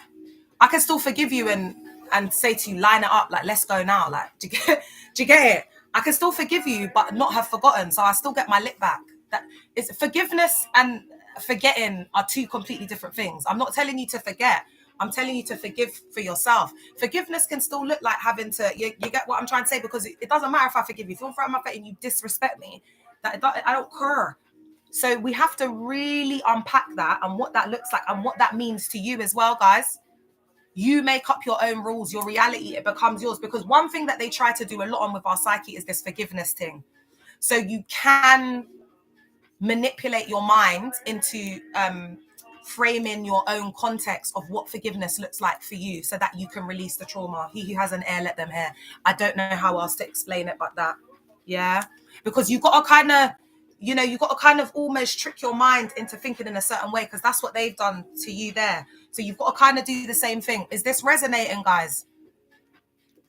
I can still forgive you and say to you, line it up, like, let's go now. Like, do you get it? I can still forgive you, but not have forgotten. So I still get my lip back. That is, forgiveness and forgetting are two completely different things. I'm not telling you to forget. I'm telling you to forgive for yourself. Forgiveness can still look like having to, you get what I'm trying to say? Because it doesn't matter if I forgive you. If you're in front of my face and you disrespect me, I don't care. So we have to really unpack that and what that looks like and what that means to you as well, guys. You make up your own rules, your reality, it becomes yours. Because one thing that they try to do a lot on with our psyche is this forgiveness thing. So you can manipulate your mind into framing your own context of what forgiveness looks like for you so that you can release the trauma. He who has an ear, let them hear. I don't know how else to explain it but that. Yeah. Because you've got to kind of almost trick your mind into thinking in a certain way because that's what they've done to you there. So you've got to kind of do the same thing. Is this resonating, guys?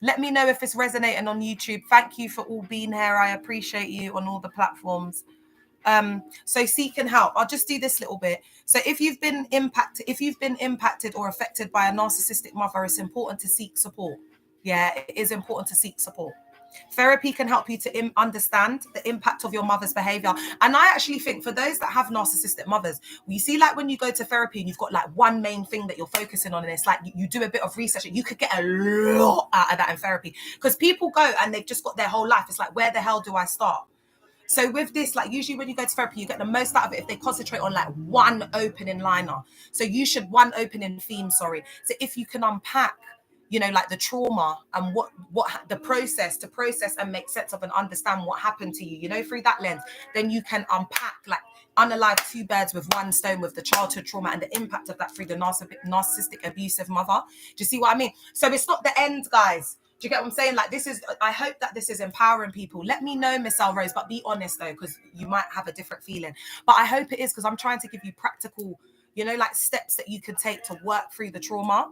Let me know if it's resonating on YouTube. Thank you for all being here. I appreciate you on all the platforms. So seeking help. I'll just do this little bit. So if you've been impacted or affected by a narcissistic mother, it's important to seek support. Yeah, it is important to seek support. Therapy can help you to understand the impact of your mother's behavior. And I actually think for those that have narcissistic mothers, you see, like when you go to therapy and you've got like one main thing that you're focusing on, and it's like you do a bit of research, you could get a lot out of that in therapy because people go and they've just got their whole life. It's like, where the hell do I start? So with this, like usually when you go to therapy, you get the most out of it if they concentrate on like one opening liner. So one opening theme, sorry. So if you can unpack, like the trauma and what the process and make sense of and understand what happened to you, through that lens, then you can unpack, like unalive two birds with one stone with the childhood trauma and the impact of that through the narcissistic abusive mother. Do you see what I mean? So it's not the end, guys. Do you get what I'm saying? Like, this is, I hope that this is empowering people. Let me know, Miss L Rose, but be honest though, because you might have a different feeling. But I hope it is, because I'm trying to give you practical, you know, like steps that you could take to work through the trauma.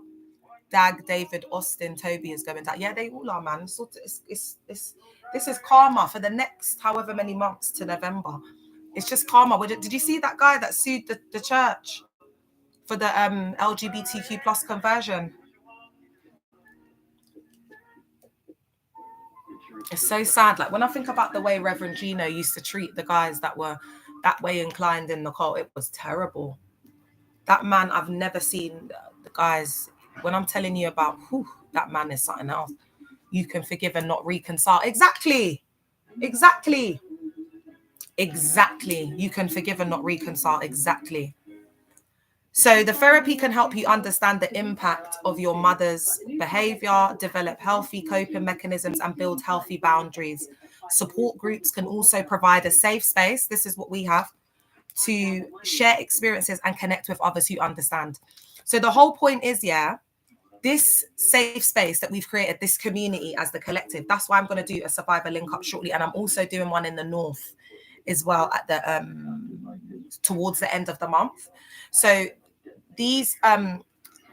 Dag, David, Austin, Toby is going down. Yeah, they all are, man. This is karma for the next however many months to November. It's just karma. Did you see that guy that sued the church for the LGBTQ plus conversion? It's so sad. Like, when I think about the way Reverend Gino used to treat the guys that were that way inclined in the cult, it was terrible. That man, I've never seen the guys. When I'm telling you about, that man is something else. You can forgive and not reconcile. Exactly. You can forgive and not reconcile. Exactly. So the therapy can help you understand the impact of your mother's behavior, develop healthy coping mechanisms, and build healthy boundaries. Support groups can also provide a safe space. This is what we have, to share experiences and connect with others who understand. So the whole point is, this safe space that we've created, this community as the collective, that's why I'm going to do a survivor link up shortly. And I'm also doing one in the north as well at the towards the end of the month. So these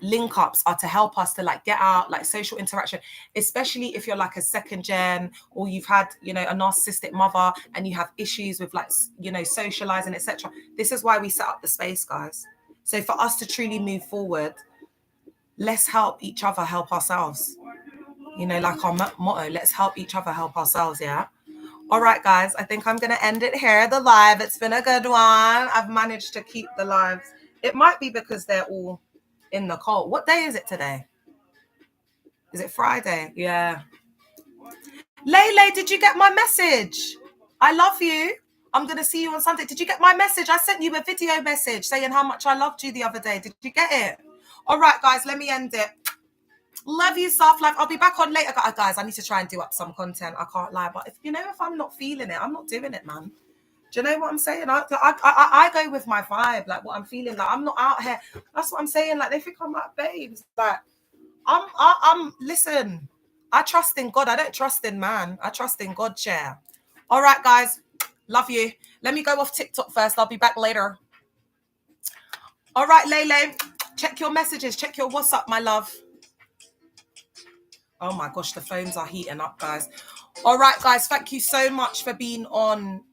link ups are to help us to like get out, like social interaction, especially if you're like a second gen, or you've had, you know, a narcissistic mother and you have issues with, like, you know, socializing, etc. This is why we set up the space, guys. So for us to truly move forward, let's help each other help ourselves. You know, like our motto, let's help each other help ourselves. Yeah. All right, guys, I think I'm going to end it here, the live. It's been a good one. I've managed to keep the lives. It might be because they're all in the cult. What day is it today? Is it Friday? Yeah. Lele, did you get my message? I love you. I'm going to see you on Sunday. Did you get my message? I sent you a video message saying how much I loved you the other day. Did you get it? All right, guys, let me end it. Love you, soft life. I'll be back on later, guys. I need to try and do up some content. I can't lie, but if I'm not feeling it, I'm not doing it, man. Do you know what I'm saying? I go with my vibe, like what I'm feeling. Like, I'm not out here. That's what I'm saying. Like, they think I'm like babes. Like, listen. I trust in God. I don't trust in man. I trust in God, chair. All right, guys. Love you. Let me go off TikTok first. I'll be back later. All right, Lele. Check your messages. Check your WhatsApp, my love. Oh my gosh, the phones are heating up, guys. All right, guys, thank you so much for being on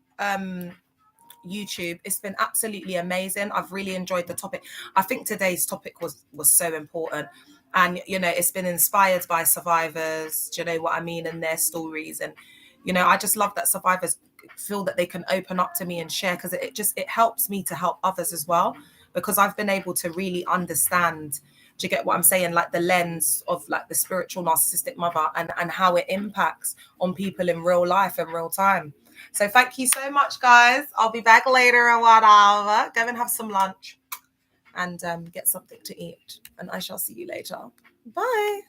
YouTube. It's been absolutely amazing. I've really enjoyed the topic. I think today's topic was so important. And, you know, it's been inspired by survivors, do you know what I mean, and their stories. And, you know, I just love that survivors feel that they can open up to me and share, because it helps me to help others as well, because I've been able to really understand, do you get what I'm saying, like the lens of like the spiritual narcissistic mother and how it impacts on people in real life and real time. So thank you so much, guys. I'll be back later or whatever. Go and have some lunch and get something to eat. And I shall see you later. Bye.